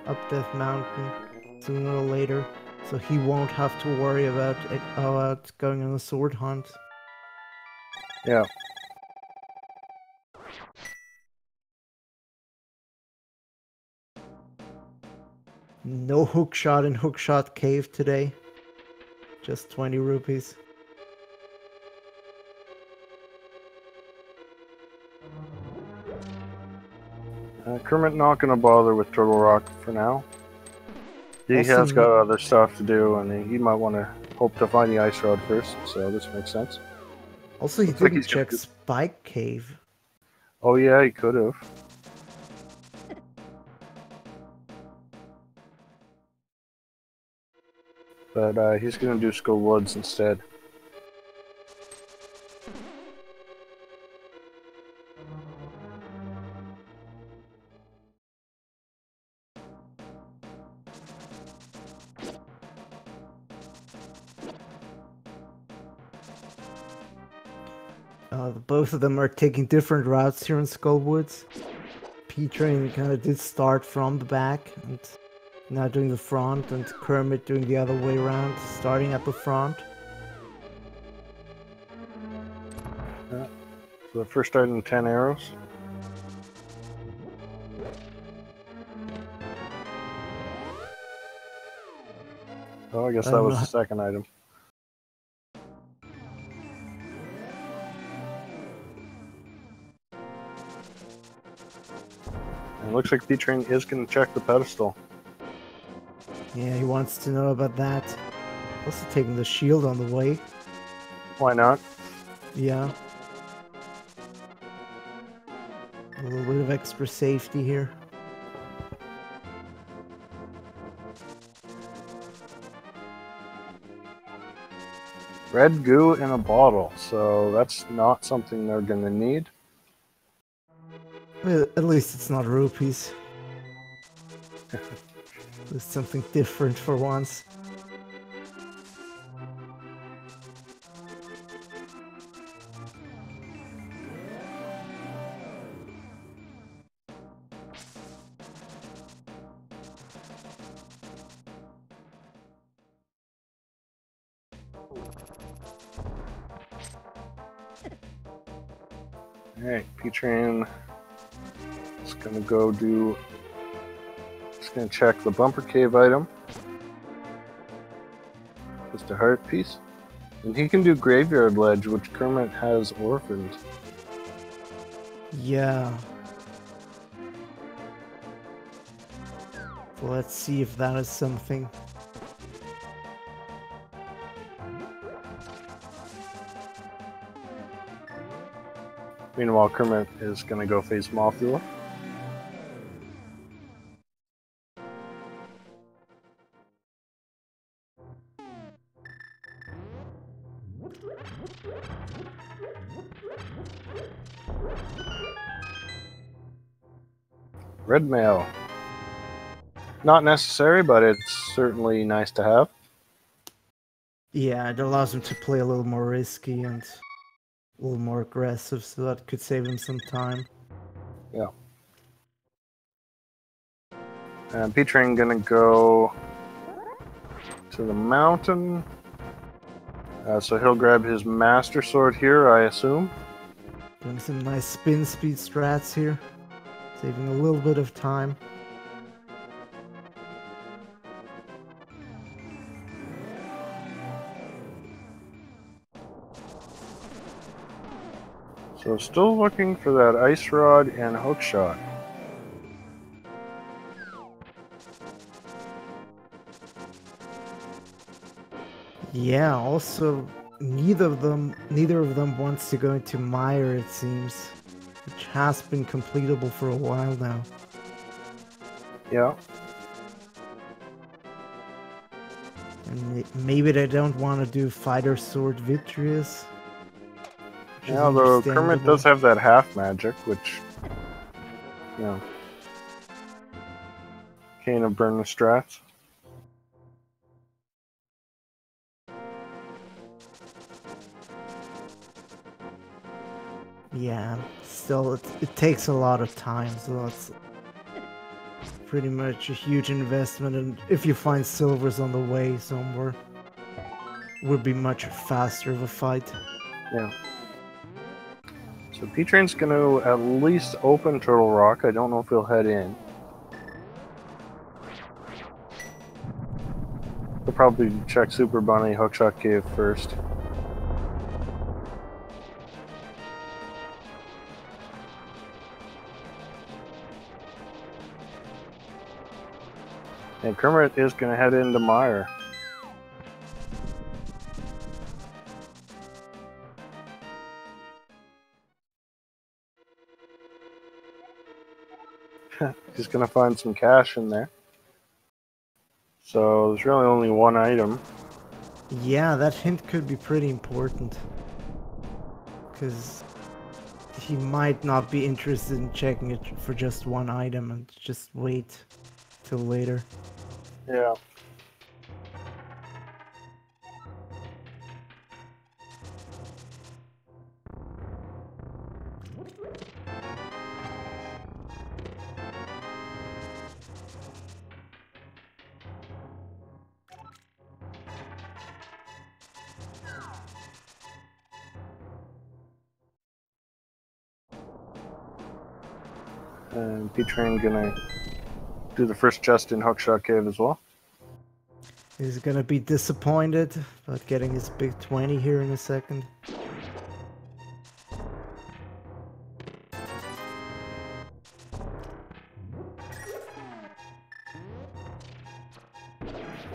up Death Mountain sooner or later. So he won't have to worry about going on a sword hunt. Yeah. No Hookshot in Hookshot Cave today. Just 20 rupees. Kermit not going to bother with Turtle Rock for now. He has got other stuff to do, and he might want to hope to find the Ice Rod first, so this makes sense. Also, he didn't check Spike Cave. Oh yeah, he could have. But he's going to do Skull Woods instead. Both of them are taking different routes here in Skullwoods. P-Train kind of did start from the back and now doing the front, and Kermit doing the other way around, starting at the front. Yeah. So the first item, 10 arrows. Oh, I guess that was the second item. It looks like P-Train is going to check the pedestal. Yeah, he wants to know about that. Also taking the shield on the way. Why not? Yeah. A little bit of extra safety here. Red goo in a bottle, so that's not something they're going to need. Well, at least it's not rupees. It's something different for once. Alright, P-Train is going to go do... Just going to check the bumper cave item. Just a heart piece. And he can do Graveyard Ledge, which Kermit has orphaned. Yeah. So let's see if that is something. Meanwhile, Kermit is going to go face Mothula. Red mail. Not necessary, but it's certainly nice to have. Yeah, it allows him to play a little more risky and a little more aggressive, so that could save him some time. Yeah. And P-Train gonna go to the mountain. So he'll grab his Master Sword here, I assume. Doing some nice spin speed strats here. Saving a little bit of time. So still looking for that Ice Rod and Hook Shot. Yeah, also neither of them wants to go into Mire, it seems, which has been completable for a while now. Yeah. And maybe they don't want to do Fighter Sword Vitreous. Yeah, although Kermit does have that half magic, which, you know, kind of burn the strats. Yeah, still, it takes a lot of time, so it's pretty much a huge investment, and if you find silvers on the way somewhere, it would be much faster of a fight. Yeah. So P-Train's going to at least open Turtle Rock. I don't know if he'll head in. He'll probably check Super Bunny Hookshot Cave first. And Kermit is going to head into Mire. He's going to find some cash in there. So there's really only one item. Yeah, that hint could be pretty important. Because he might not be interested in checking it for just one item and just wait till later. Yeah. And P-Train gonna do the first chest in Hookshot Cave as well. He's gonna be disappointed about getting his big 20 here in a second.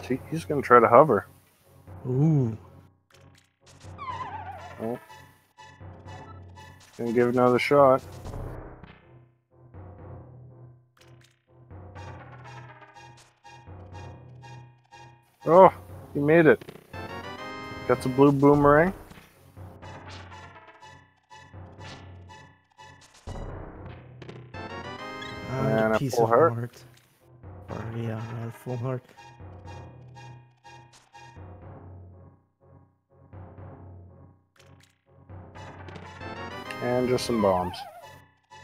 See, he's gonna try to hover. Ooh. Oh. Gonna give it another shot. Oh, he made it. Got the blue boomerang. And a piece full of heart. Or yeah, a full heart. And just some bombs.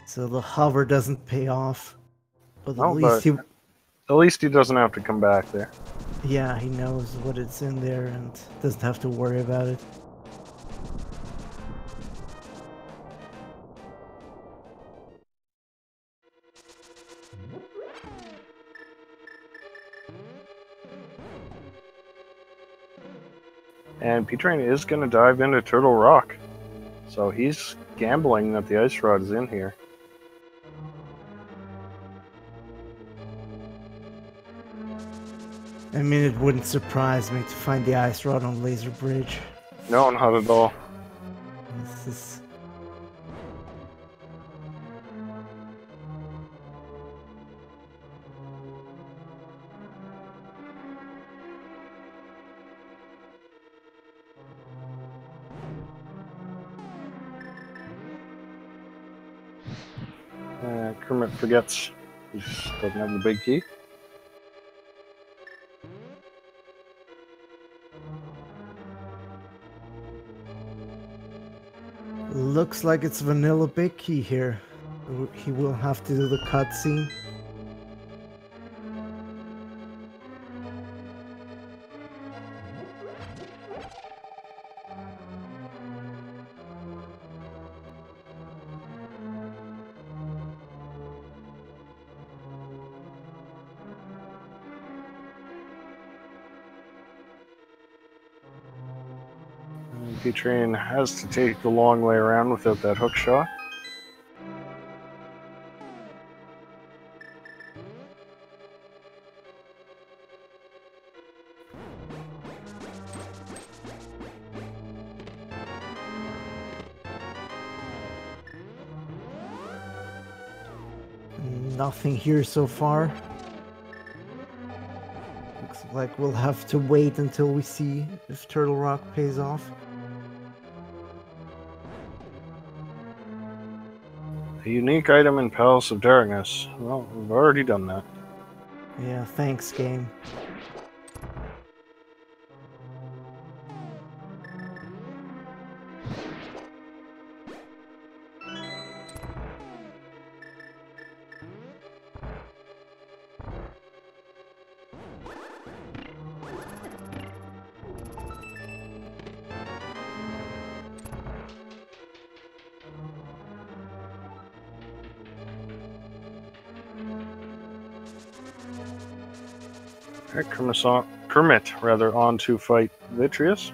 So the hover doesn't pay off. But No, but at least he doesn't have to come back there. Yeah, he knows what it's in there and doesn't have to worry about it. And P-Train is going to dive into Turtle Rock. So he's gambling that the ice rod is in here. I mean, it wouldn't surprise me to find the ice rod on Laser Bridge. No, not at all. This is... Kermit forgets he doesn't have the big key. Looks like it's Vanilla Big Key here. He will have to do the cutscene. P-Train has to take the long way around without that hook shot. Nothing here so far. Looks like we'll have to wait until we see if Turtle Rock pays off. A unique item in Palace of Darkness. Well, we've already done that. Yeah, thanks, game. Alright, Kermit on to fight Vitreous.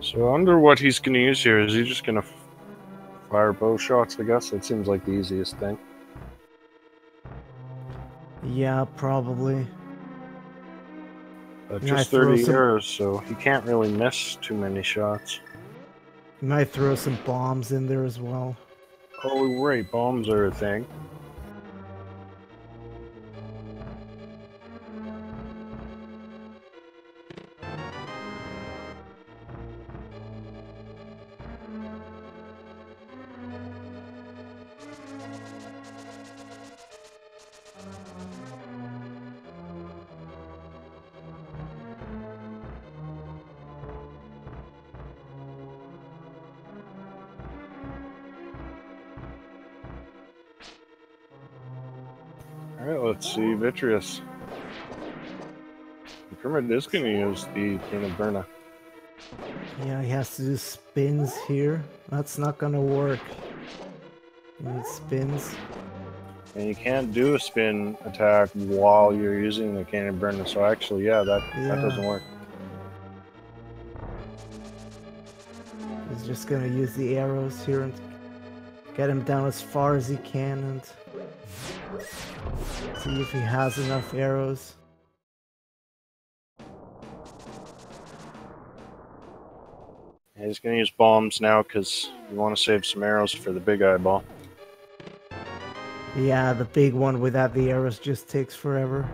So I wonder what he's going to use here. Is he just going to fire bow shots, I guess? That seems like the easiest thing. Yeah, probably. Just 30 arrows, so he can't really miss too many shots. He might throw some bombs in there as well. Oh, right, bombs are a thing. Alright, let's see Vitreous. Kermit is going to use the King of Berna. Yeah, he has to do spins here. That's not gonna work. He needs spins. And you can't do a spin attack while you're using the King of Berna, so actually, yeah, that doesn't work. He's just gonna use the arrows here and get him down as far as he can and see if he has enough arrows. Yeah, he's going to use bombs now because you want to save some arrows for the big eyeball. Yeah, the big one without the arrows just takes forever.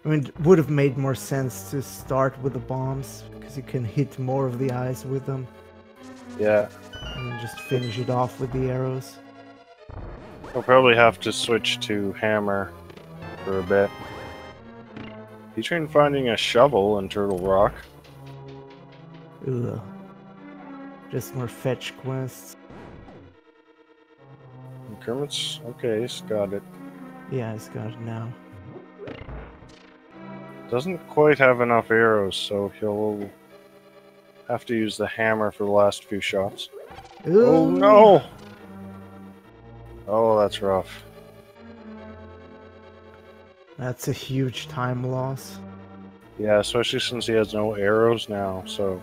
I mean, it would have made more sense to start with the bombs because you can hit more of the eyes with them. Yeah. And then just finish it off with the arrows. I'll probably have to switch to hammer for a bit. Featuring finding a shovel in Turtle Rock. Ugh. Just more fetch quests. And Kermit's okay, he's got it. Yeah, he's got it now. Doesn't quite have enough arrows, so he'll have to use the hammer for the last few shots. Ooh. Oh no! Oh, that's rough. That's a huge time loss. Yeah, especially since he has no arrows now, so...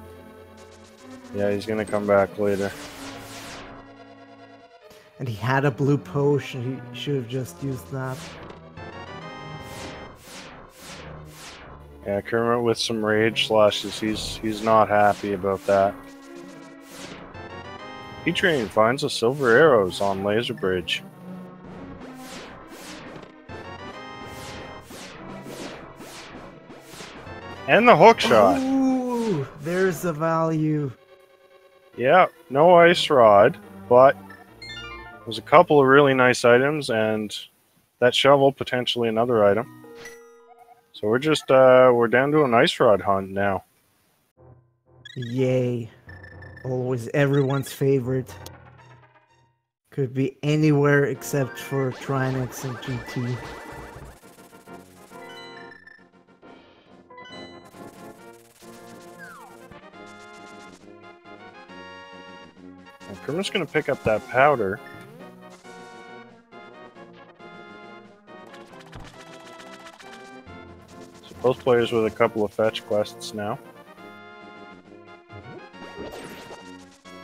Yeah, he's gonna come back later. And he had a blue potion, he should have just used that. Yeah, Kermit with some rage slashes, he's not happy about that. P-Train finds a silver arrows on Laser Bridge. And the hook shot. Ooh, there's the value. Yeah, no ice rod, but there's a couple of really nice items, and that shovel potentially another item. So we're just we're down to an ice rod hunt now. Yay. Always everyone's favorite. Could be anywhere except for Trinex and GT. I'm just going to pick up that powder. So both players with a couple of fetch quests now.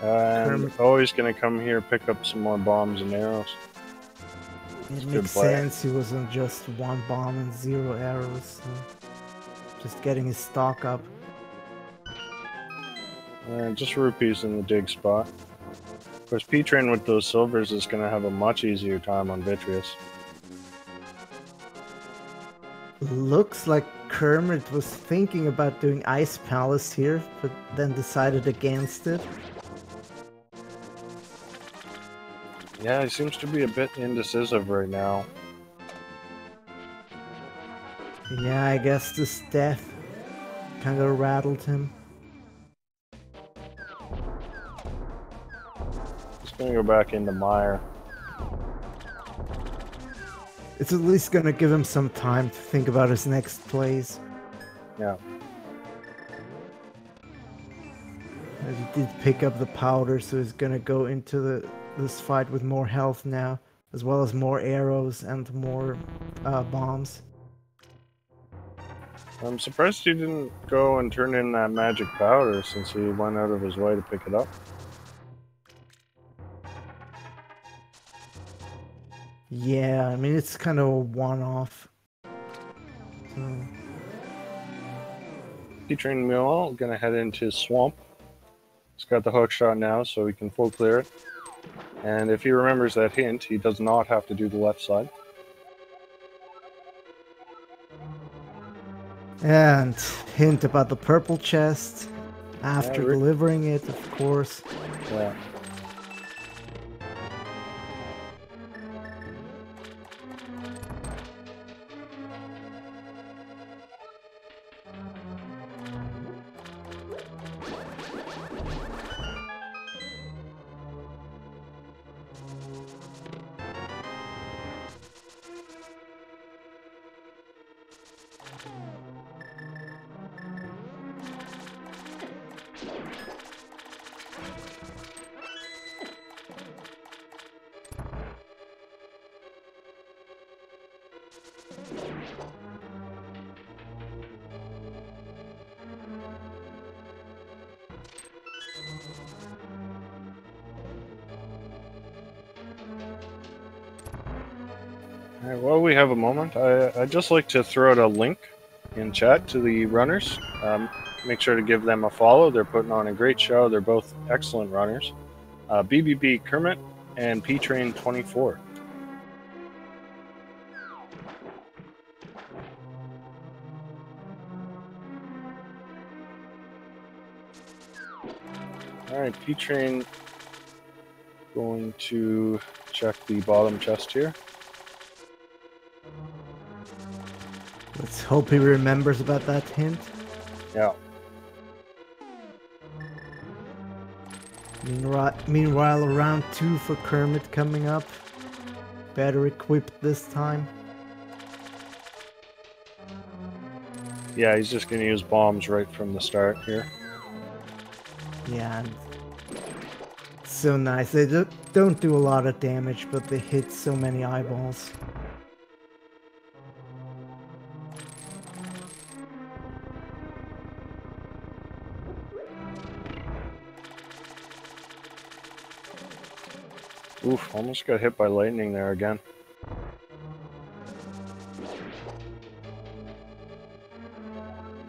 And he's going to come here, pick up some more bombs and arrows. It makes sense, he was on just 1 bomb and 0 arrows. So just getting his stock up. And just rupees in the dig spot. Of course, P-Train with those silvers is going to have a much easier time on Vitreous. Looks like Kermit was thinking about doing Ice Palace here, but then decided against it. Yeah, he seems to be a bit indecisive right now. Yeah, I guess this death kind of rattled him. He's going to go back into Mire. It's at least going to give him some time to think about his next plays. Yeah. As he did pick up the powder, so he's going to go into this fight with more health now, as well as more arrows and more bombs. I'm surprised he didn't go and turn in that magic powder since he went out of his way to pick it up. Yeah, I mean, it's kind of a one-off. So. P-Train Mule gonna head into Swamp. He's got the hook shot now, so he can full clear it. And if he remembers that hint, he does not have to do the left side. And hint about the purple chest after delivering it, of course. Yeah. All right, while we have a moment, I'd just like to throw out a link in chat to the runners. Make sure to give them a follow. They're putting on a great show. They're both excellent runners. BBB Kermit and P-Train 24. All right, P-Train going to check the bottom chest here. Let's hope he remembers about that hint. Yeah. Meanwhile, round 2 for Kermit coming up. Better equipped this time. Yeah, he's just going to use bombs right from the start here. Yeah, and so nice. They don't do a lot of damage, but they hit so many eyeballs. Oof, almost got hit by lightning there again.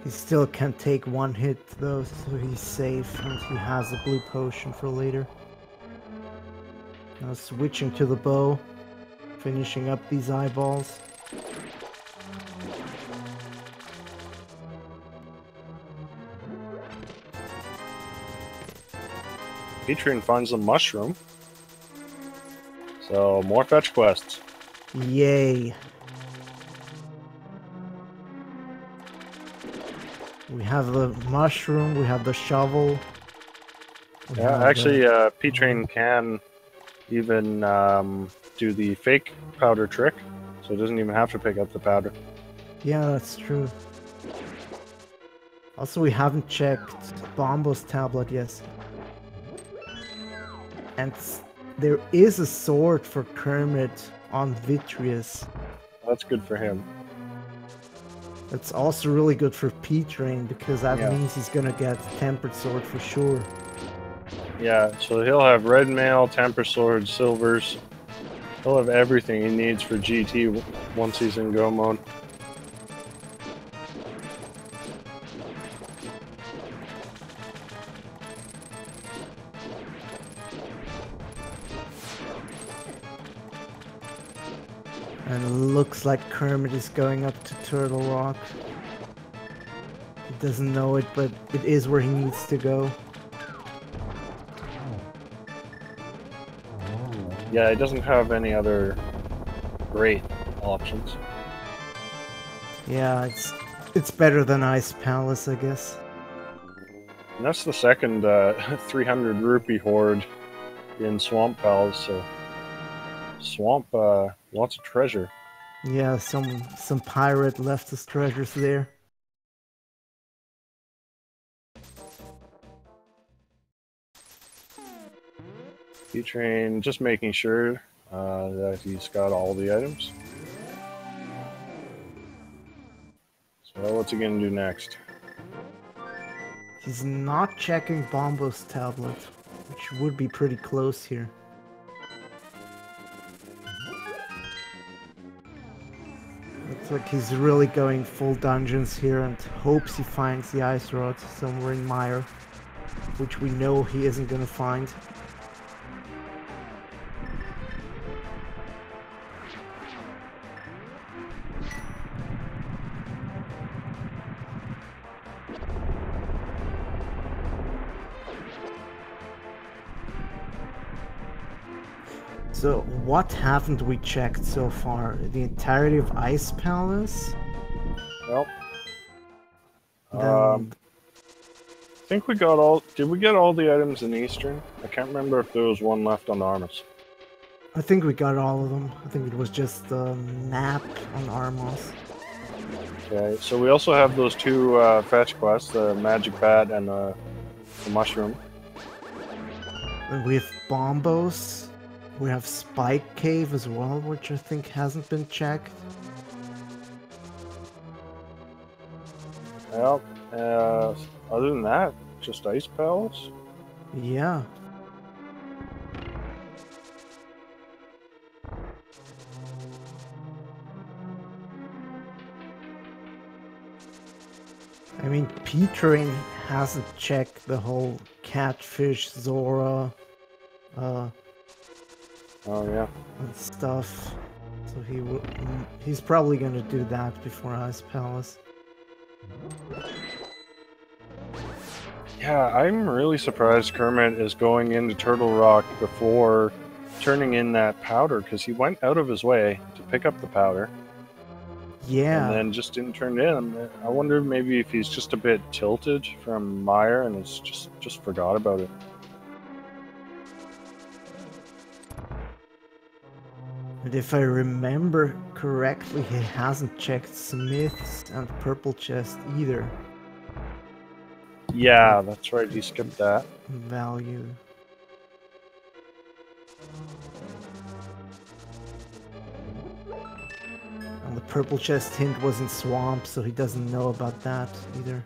He still can take one hit though, so he's safe, and he has a blue potion for later. Now switching to the bow, finishing up these eyeballs. P-Train finds a mushroom. So, more fetch quests. Yay. We have the mushroom, we have the shovel. Yeah, actually, P-Train can even do the fake powder trick, so it doesn't even have to pick up the powder. Yeah, that's true. Also, we haven't checked Bombo's tablet yet. And there is a sword for Kermit on Vitreous. That's good for him. It's also really good for P-Train, because that means he's gonna get Tempered Sword for sure. Yeah, so he'll have red mail, temper sword, silvers. He'll have everything he needs for GT once he's in go mode. And it looks like Kermit is going up to Turtle Rock. He doesn't know it, but it is where he needs to go. Yeah, he doesn't have any other great options. Yeah, it's better than Ice Palace, I guess. And that's the second 300 rupee hoard in Swamp Palace, so Swamp, lots of treasure. Yeah, some pirate left his treasures there. P-Train just making sure that he's got all the items. So what's he gonna do next? He's not checking Bombo's tablet, which would be pretty close here. Looks like he's really going full dungeons here and hopes he finds the ice rod somewhere in Mire, which we know he isn't gonna find. So, what haven't we checked so far? The entirety of Ice Palace? Nope. Then... I think we got all... Did we get all the items in Eastern? I can't remember if there was one left on Armas. I think we got all of them. I think it was just the map on Armas. Okay, so we also have those two fetch quests, the Magic Bat and the Mushroom. And we have Bombos. We have Spike Cave as well, which I think hasn't been checked. Well, other than that, just Ice Palace? Yeah. I mean, P-Train hasn't checked the whole Catfish, Zora, oh yeah, and stuff. So he's probably gonna do that before Ice Palace. Yeah, I'm really surprised Kermit is going into Turtle Rock before turning in that powder, because he went out of his way to pick up the powder. Yeah. And then just didn't turn it in. I wonder maybe if he's just a bit tilted from Meyer and has just forgot about it. And if I remember correctly, he hasn't checked Smith's and Purple Chest either. Yeah, that's right, he skipped that. Value. And the Purple Chest hint was in Swamp, so he doesn't know about that either.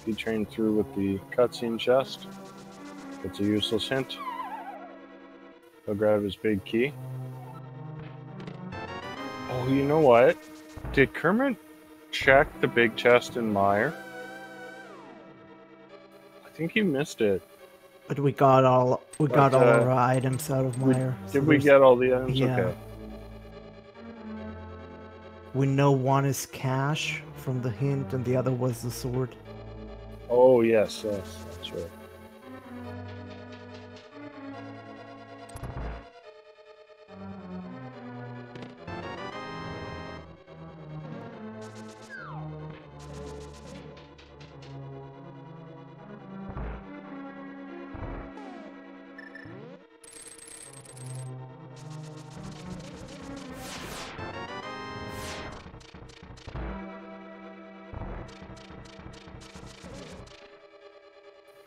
He trained through with the cutscene chest. It's a useless hint. He'll grab his big key. Oh, you know what? Did Kermit check the big chest in Meyer? I think he missed it. But we got all our items out of Meyer. Did we get all the items? Yeah. Okay. We know one is cash from the hint and the other was the sword. Oh yes, that's right.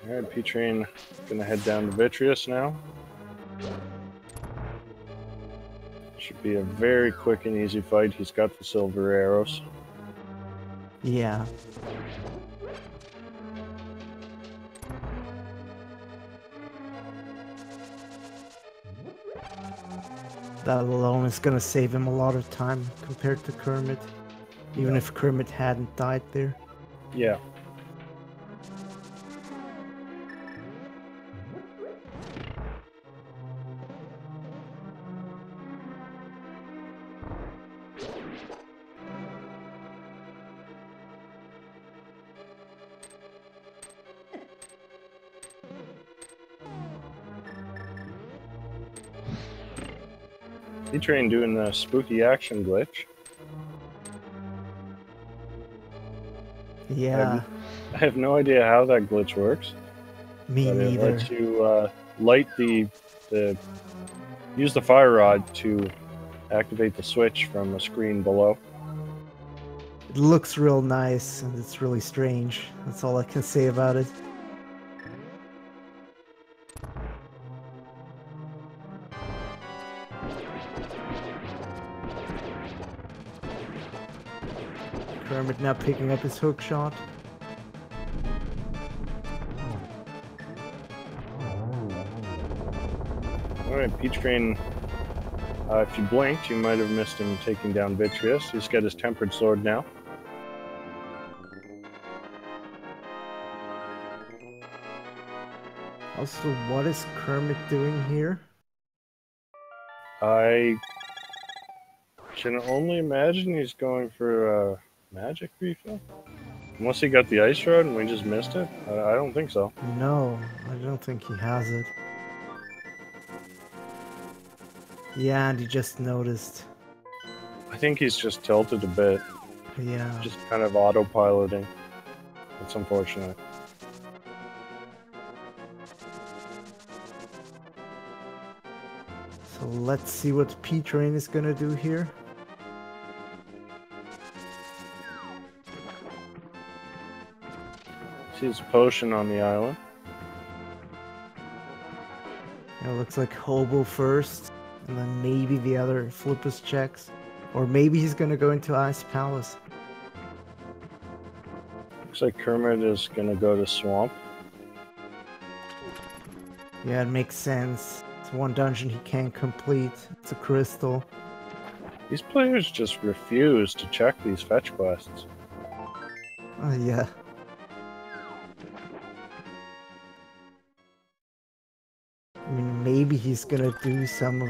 Alright, P-Train gonna head down to Vitreous now. Should be a very quick and easy fight. He's got the silver arrows. Yeah. That alone is gonna save him a lot of time compared to Kermit. Even if Kermit hadn't died there. Yeah. P-Train doing the spooky action glitch. Yeah. I have no idea how that glitch works. Me neither. It lets you light use the fire rod to activate the switch from a screen below. It looks real nice and it's really strange. That's all I can say about it. Kermit now picking up his hook shot. Alright, P-Train, if you blinked, you might have missed him taking down Vitreous. He's got his tempered sword now. Also, what is Kermit doing here? I can only imagine he's going for a magic refill. Unless he got the ice rod and we just missed it? I don't think so. No, I don't think he has it. Yeah, and he just noticed. I think he's just tilted a bit. Yeah. Just kind of autopiloting. It's unfortunate. So let's see what P-Train is gonna do here. Sees a potion on the island. It looks like Hobo first, and then maybe the other Flippus checks. Or maybe he's gonna go into Ice Palace. Looks like Kermit is gonna go to Swamp. Yeah, it makes sense. It's one dungeon he can't complete. It's a crystal. These players just refuse to check these fetch quests. Yeah. I mean, maybe he's gonna do some of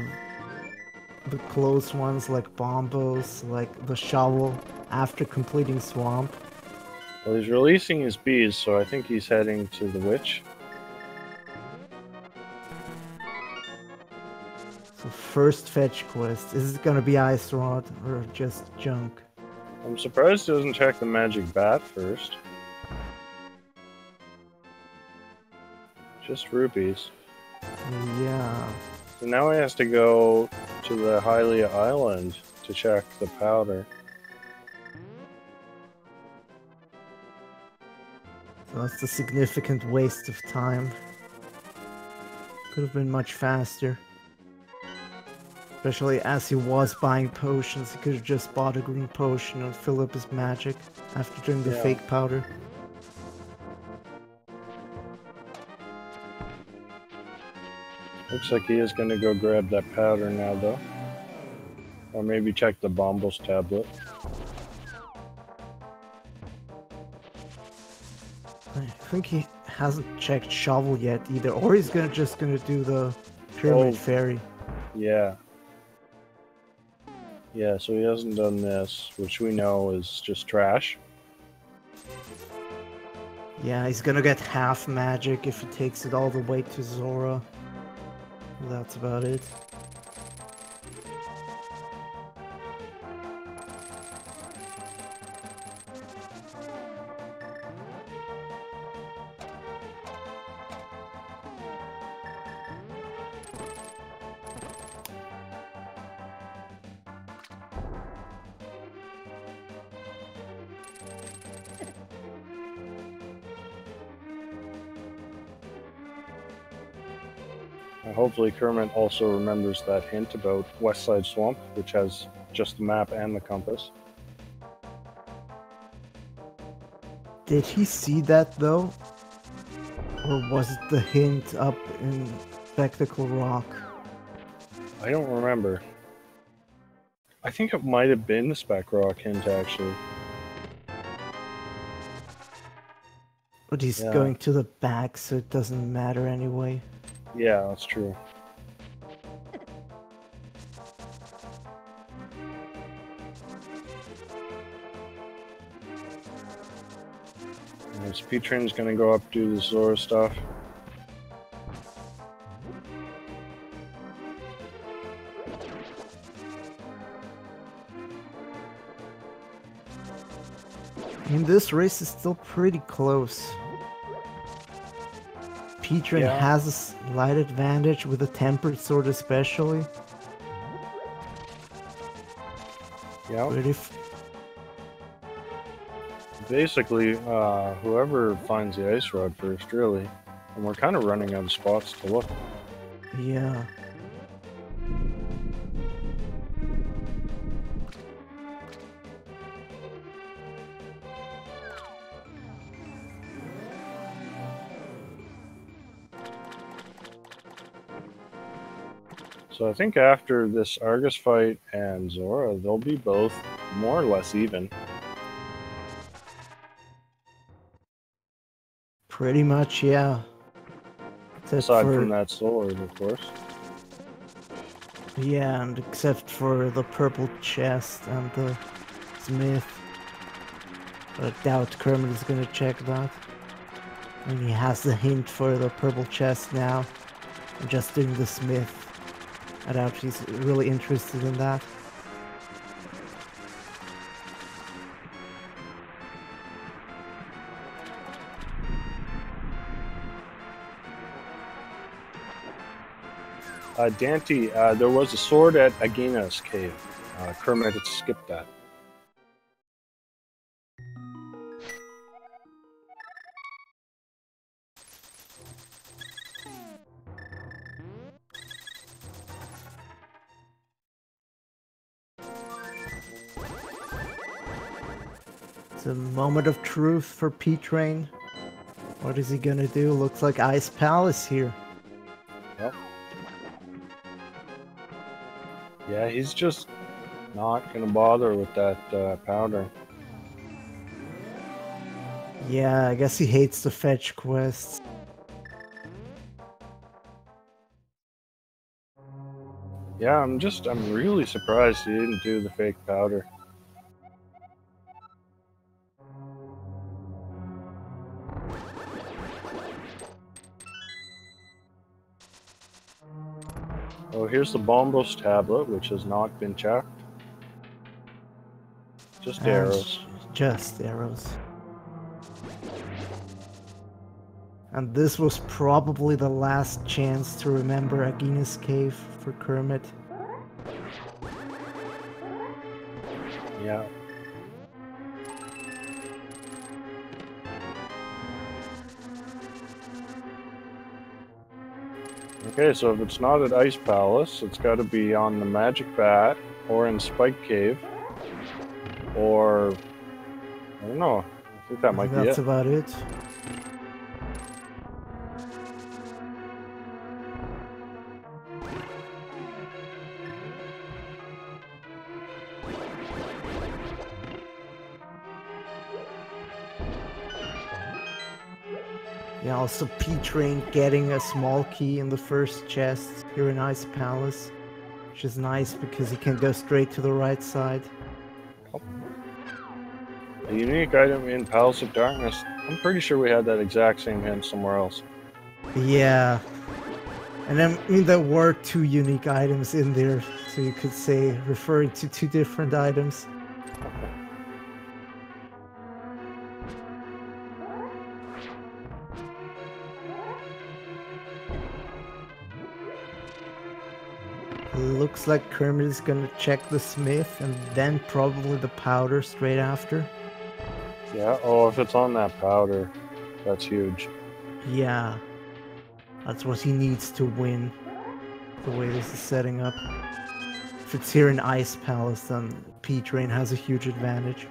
the close ones like Bombos, like the shovel, after completing Swamp. Well, he's releasing his bees, so I think he's heading to the Witch. So first fetch quest, is it gonna be Ice Rod or just junk? I'm surprised he doesn't check the magic bat first. Just rupees. Yeah. So now he has to go to the Hylia Island to check the powder. So that's a significant waste of time. Could have been much faster. Especially as he was buying potions, he could have just bought a green potion and fill up his magic after doing the fake powder. Looks like he is going to go grab that powder now, though. Or maybe check the Bombos tablet. I think he hasn't checked Shovel yet either, or he's just gonna do the Pyramid Fairy. Yeah. Yeah, so he hasn't done this, which we know is just trash. Yeah, he's gonna get half magic if he takes it all the way to Zora. That's about it. Hopefully Kermit also remembers that hint about West Side Swamp, which has just the map and the compass. Did he see that though? Or was it the hint up in Spectacle Rock? I don't remember. I think it might have been the Spec Rock hint, actually. But he's going to the back, so it doesn't matter anyway. Yeah, that's true. P-Train's gonna go up, do the Zora stuff. And this race is still pretty close. P-Train has a slight advantage with a tempered sword especially. Yeah. But if basically, whoever finds the ice rod first, really. And we're kind of running out of spots to look. Yeah. So I think after this Argus fight and Zora, they'll be both more or less even. Pretty much, yeah. Aside from that sword, of course. Yeah, and except for the purple chest and the smith. But I doubt Kermit is gonna check that. And he has the hint for the purple chest now. I'm just doing the smith. I doubt he's really interested in that. Dante, there was a sword at Agina's cave. Kermit had skipped that. It's a moment of truth for P-Train. What is he gonna do? Looks like Ice Palace here. Yep. Yeah, he's just not gonna bother with that powder. Yeah, I guess he hates the fetch quests. Yeah, I'm really surprised he didn't do the fake powder. Oh, here's the Bombos tablet, which has not been checked. Just arrows. Just arrows. And this was probably the last chance to remember Agina's cave for Kermit. Yeah. Okay, so if it's not at Ice Palace, it's got to be on the Magic Bat, or in Spike Cave, or I don't know. I think that might be it. That's about it. Yeah, also P-Train getting a small key in the first chest here in Ice Palace, which is nice because he can go straight to the right side. A unique item in Palace of Darkness. I'm pretty sure we had that exact same hint somewhere else. Yeah. And I mean, there were 2 unique items in there, so you could say referring to 2 different items. Looks like Kermit is gonna check the smith and then probably the powder straight after. Yeah, oh, if it's on that powder, that's huge. Yeah. That's what he needs to win, the way this is setting up. If it's here in Ice Palace, then P-Train has a huge advantage.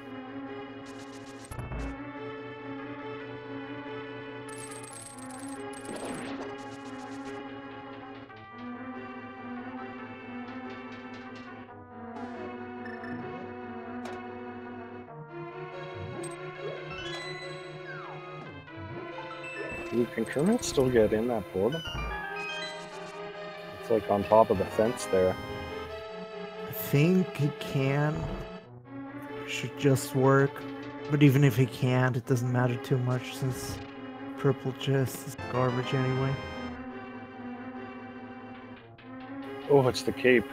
Ooh, can Kermit still get in that portal? It's like on top of the fence there. I think he can. Should just work. But even if he can't, it doesn't matter too much since purple chest is garbage anyway. Oh, it's the cape.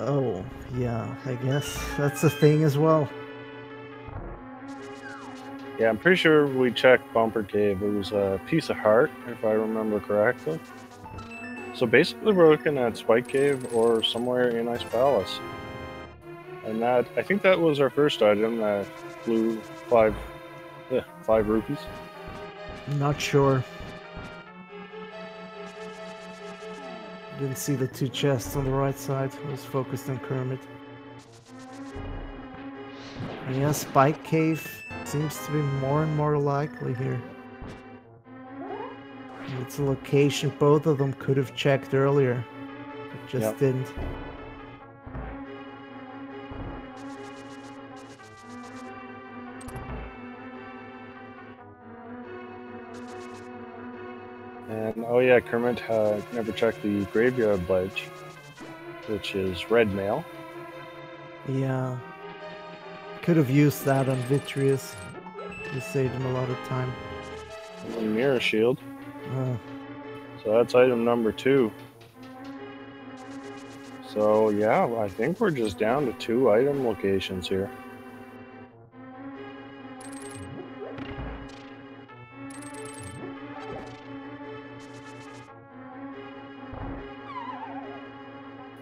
Oh, yeah, I guess that's a thing as well. Yeah, I'm pretty sure we checked Bumper Cave. It was a piece of heart, if I remember correctly. So basically we're looking at Spike Cave or somewhere in Ice Palace. And that, I think that was our first item that flew 5 rupees. I'm not sure. Didn't see the 2 chests on the right side. I was focused on Kermit. And yeah, Spike Cave seems to be more and more likely here. It's a location both of them could have checked earlier, but just didn't. And oh yeah, Kermit never checked the graveyard ledge, which is red mail. Yeah. Could have used that on Vitreous. You saved him a lot of time. A mirror shield. Oh. So that's item number 2. So yeah, I think we're just down to 2 item locations here.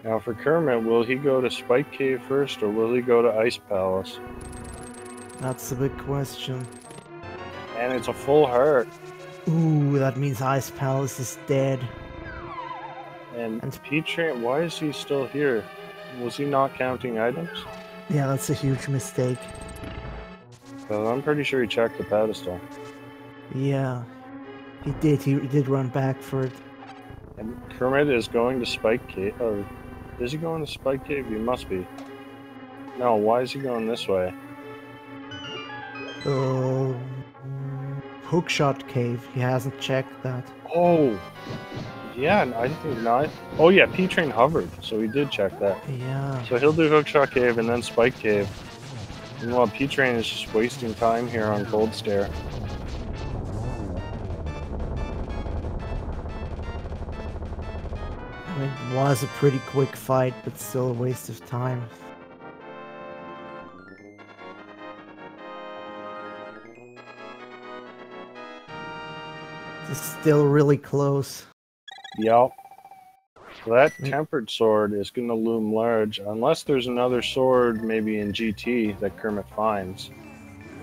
Now for Kermit, will he go to Spike Cave first or will he go to Ice Palace? That's the big question. And it's a full heart. Ooh, that means Ice Palace is dead. And P-Train, why is he still here? Was he not counting items? Yeah, that's a huge mistake. Well, I'm pretty sure he checked the pedestal. Yeah, he did run back for it. And Kermit is going to Spike Cave. Or is he going to Spike Cave? He must be. No, why is he going this way? Hookshot Cave. He hasn't checked that. Oh, yeah, I think not. Oh yeah, P-Train hovered, so he did check that. Yeah. So he'll do Hookshot Cave and then Spike Cave. And while P-Train is just wasting time here on Cold Stare. I mean, it was a pretty quick fight, but still a waste of time. It's still really close. Yep. So that tempered sword is going to loom large. Unless there's another sword, maybe in GT, that Kermit finds,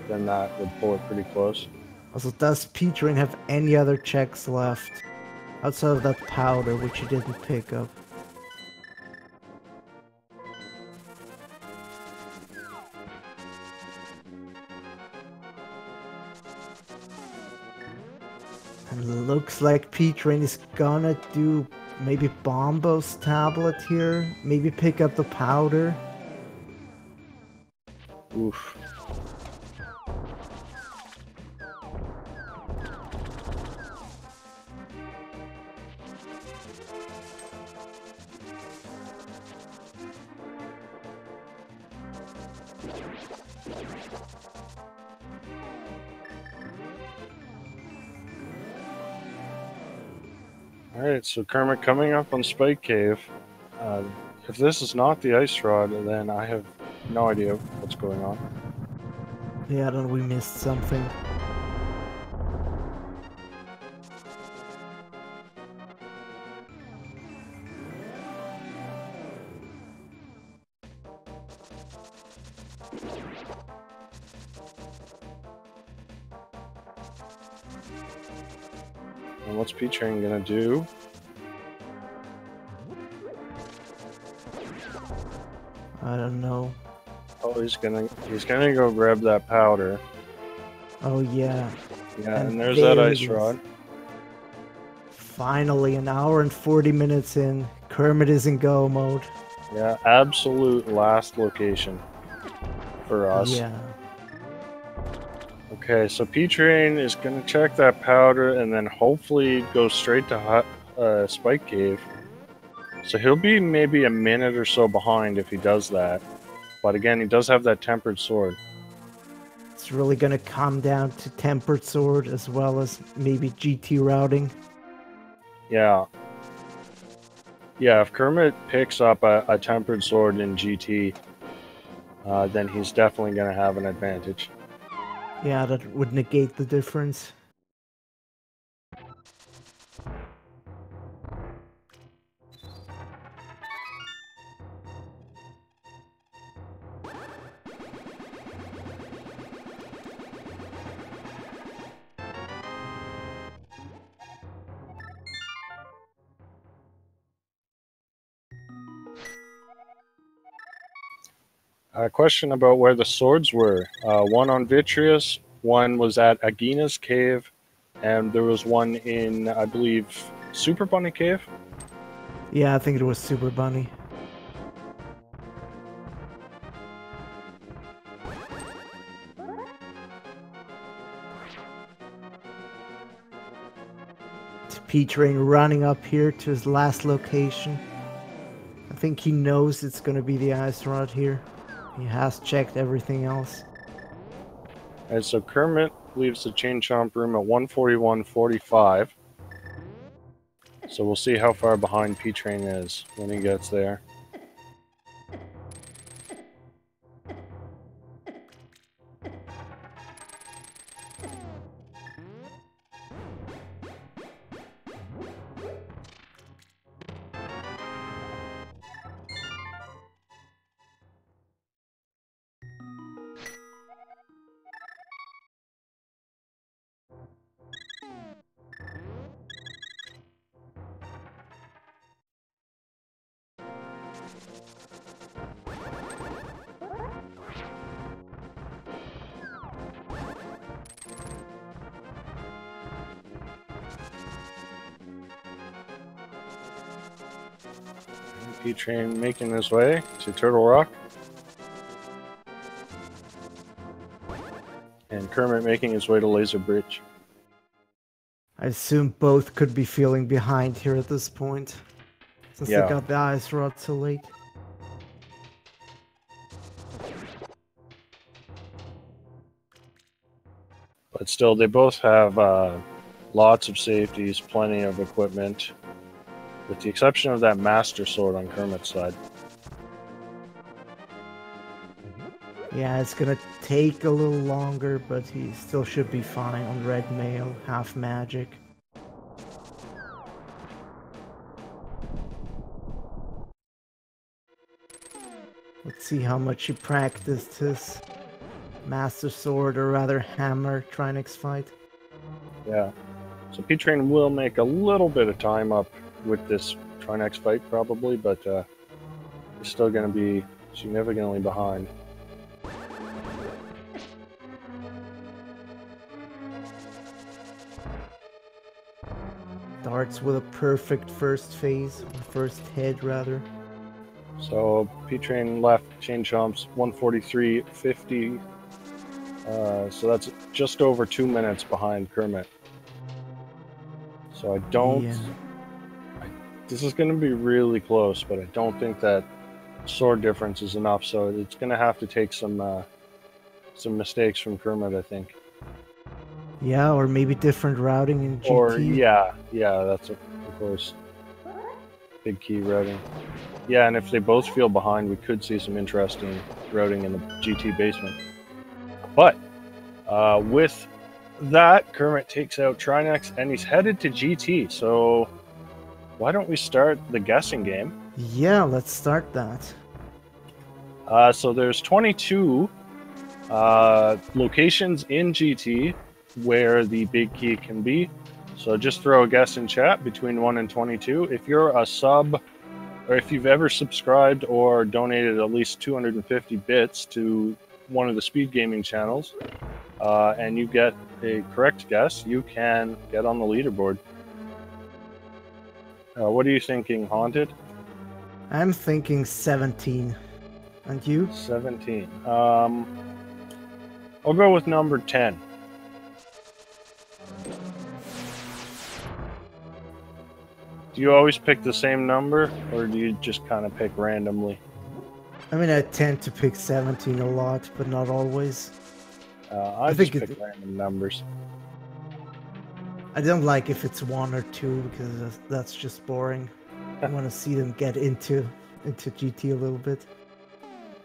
then that would pull it pretty close. Also, does P-Train have any other checks left? Outside of that powder, which he didn't pick up. And looks like P-Train is gonna do maybe Bombo's tablet here. Maybe pick up the powder. Oof. Alright, so Kermit coming up on Spike Cave. If this is not the ice rod, then I have no idea what's going on. Yeah, then we missed something. And what's P-Train gonna do? I don't know. Oh, he's gonna go grab that powder. Oh yeah. Yeah, and there's that ice rod. Finally, an hour and 40 minutes in, Kermit is in go mode. Yeah, absolute last location for us. Yeah. Okay, so P-Train is gonna check that powder and then hopefully go straight to Spike Cave. So he'll be maybe a minute or so behind if he does that. But again, he does have that tempered sword. It's really gonna come down to tempered sword as well as maybe GT routing. Yeah. Yeah, if Kermit picks up a tempered sword in GT, then he's definitely gonna have an advantage. Yeah, that would negate the difference. A question about where the swords were. One on Vitreous, one was at Agina's Cave, and there was one in, I believe, Super Bunny Cave? Yeah, I think it was Super Bunny. P-Train running up here to his last location. I think he knows it's gonna be the ice rod here. He has checked everything else. Alright, so Kermit leaves the Chain Chomp room at 141.45. So we'll see how far behind P-Train is when he gets there. P-Train making his way to Turtle Rock. And Kermit making his way to Laser Bridge. I assume both could be feeling behind here at this point, since they got the ice rod so late. But still, they both have lots of safeties, plenty of equipment, with the exception of that Master Sword on Kermit's side. Yeah, it's gonna take a little longer, but he still should be fine on Red Mail, half magic. Let's see how much he practiced his Master Sword, or rather Hammer, Trinex fight. Yeah. So P-Train will make a little bit of time up with this Trinex fight, probably, but he's still going to be significantly behind. Darts with a perfect first phase, or first head, rather. So P-Train left Chain Chomps 143.50. So that's just over 2 minutes behind Kermit. So I don't... Yeah. This is going to be really close, but I don't think that sword difference is enough. So it's going to have to take some mistakes from Kermit, I think. Yeah, or maybe different routing in GT. Or, yeah, that's of course big key routing. Yeah, and if they both feel behind, we could see some interesting routing in the GT basement. But with that, Kermit takes out Trinex, and he's headed to GT. So why don't we start the guessing game? Yeah, let's start that. So there's 22 locations in GT where the big key can be. So just throw a guess in chat between 1 and 22. If you're a sub, or if you've ever subscribed or donated at least 250 bits to one of the speed gaming channels, and you get a correct guess, you can get on the leaderboard. What are you thinking, Haunted? I'm thinking 17. And you? 17. I'll go with number 10. Do you always pick the same number, or do you just kind of pick randomly? I mean, I tend to pick 17 a lot, but not always. I just pick random numbers. I don't like if it's 1 or 2, because that's just boring. I want to see them get into GT a little bit.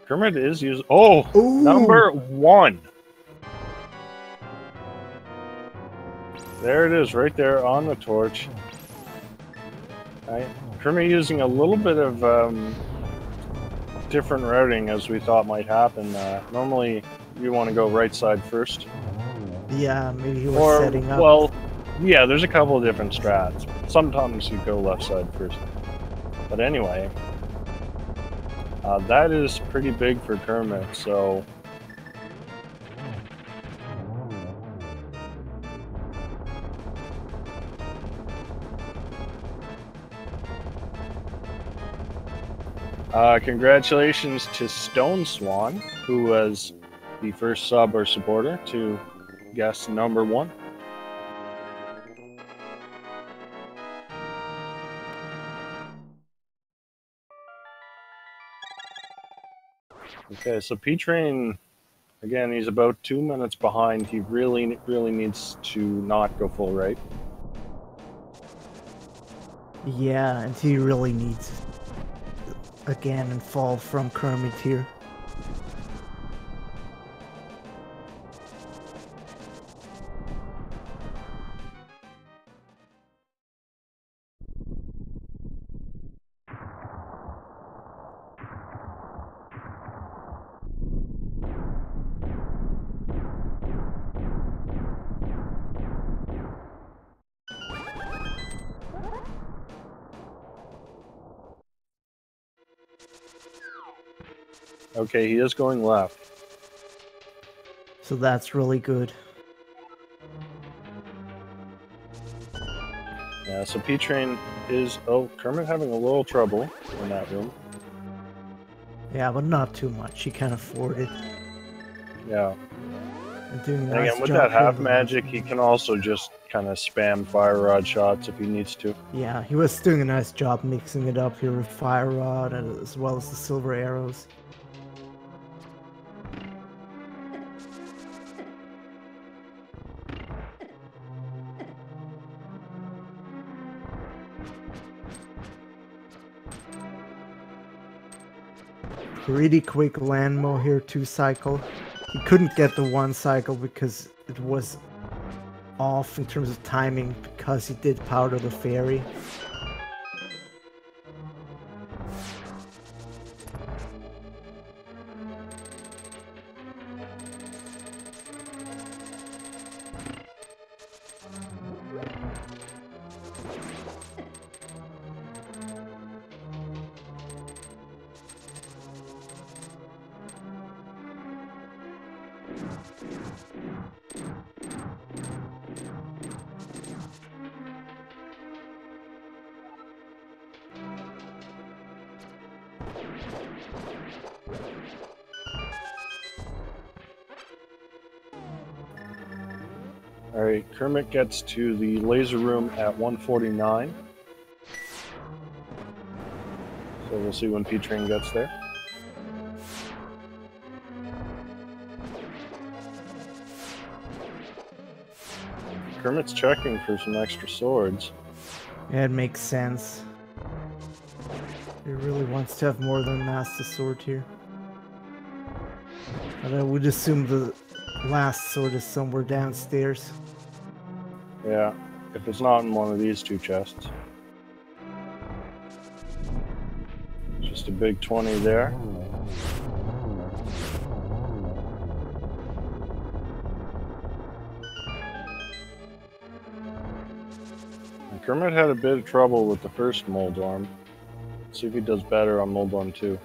Kermit is using... Oh! Ooh. Number 1! There it is, right there on the torch. Right. Kermit using a little bit of different routing as we thought might happen. Normally, you want to go right side first. Yeah, maybe he was setting up. Well, yeah, there's a couple of different strats. Sometimes you go left side first. But anyway, that is pretty big for Kermit, so... Congratulations to Stone Swan, who was the first sub or supporter to guess number 1. Okay, so P-Train Again, he's about 2 minutes behind. He really, really needs to not go full right. Yeah, and he really needs a Ganon fall from Kermit here. Okay, he is going left. So that's really good. Yeah, so P-Train is... Oh, Kermit having a little trouble in that room. Yeah, but not too much. He can afford it. Yeah. And doing a And nice again, with job that half holding magic, it. he can also just kind of spam fire rod shots if he needs to. Yeah, he was doing a nice job mixing it up here with Fire Rod as well as the silver arrows. Pretty quick landmo here, 2 cycle. He couldn't get the 1 cycle because it was off in terms of timing because he did powder the fairy. Alright, Kermit gets to the laser room at 149. So we'll see when P-Train gets there. Kermit's checking for some extra swords. Yeah, it makes sense. He really wants to have more than Master Sword here. But I would assume the last sword is somewhere downstairs. Yeah, if it's not in one of these 2 chests. Just a big 20 there. And Kermit had a bit of trouble with the first Moldorm. Let's see if he does better on Moldorm 2.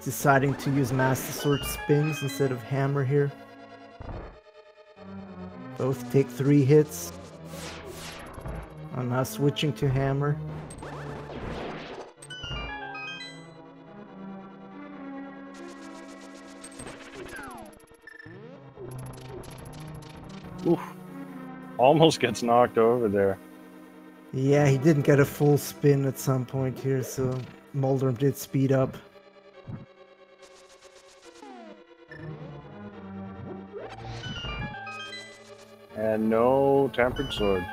Deciding to use Master Sword spins instead of hammer here. Both take 3 hits. I'm now switching to hammer. Oof. Almost gets knocked over there. Yeah, he didn't get a full spin at some point here, so Moldorm did speed up. And no tempered sword.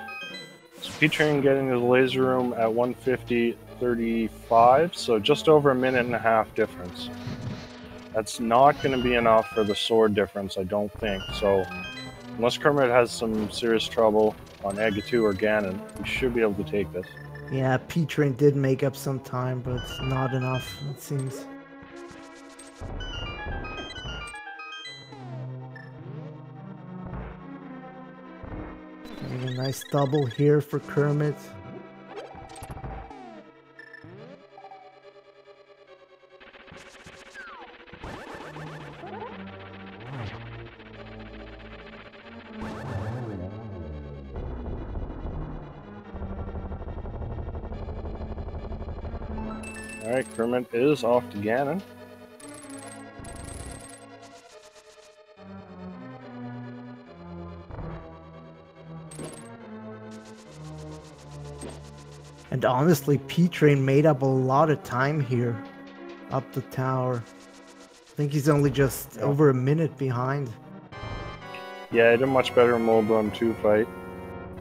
So P-Train getting to the laser room at 150.35, so just over a minute and a half difference. That's not going to be enough for the sword difference, I don't think. So unless Kermit has some serious trouble on Agatu or Ganon, we should be able to take this. Yeah, P-Train did make up some time, but not enough, it seems. Getting a nice double here for Kermit. Alright, Kermit is off to Ganon. And honestly, P-Train made up a lot of time here. Up the tower. I think he's only just over a minute behind. Yeah, I did a much better Mold Run 2 fight,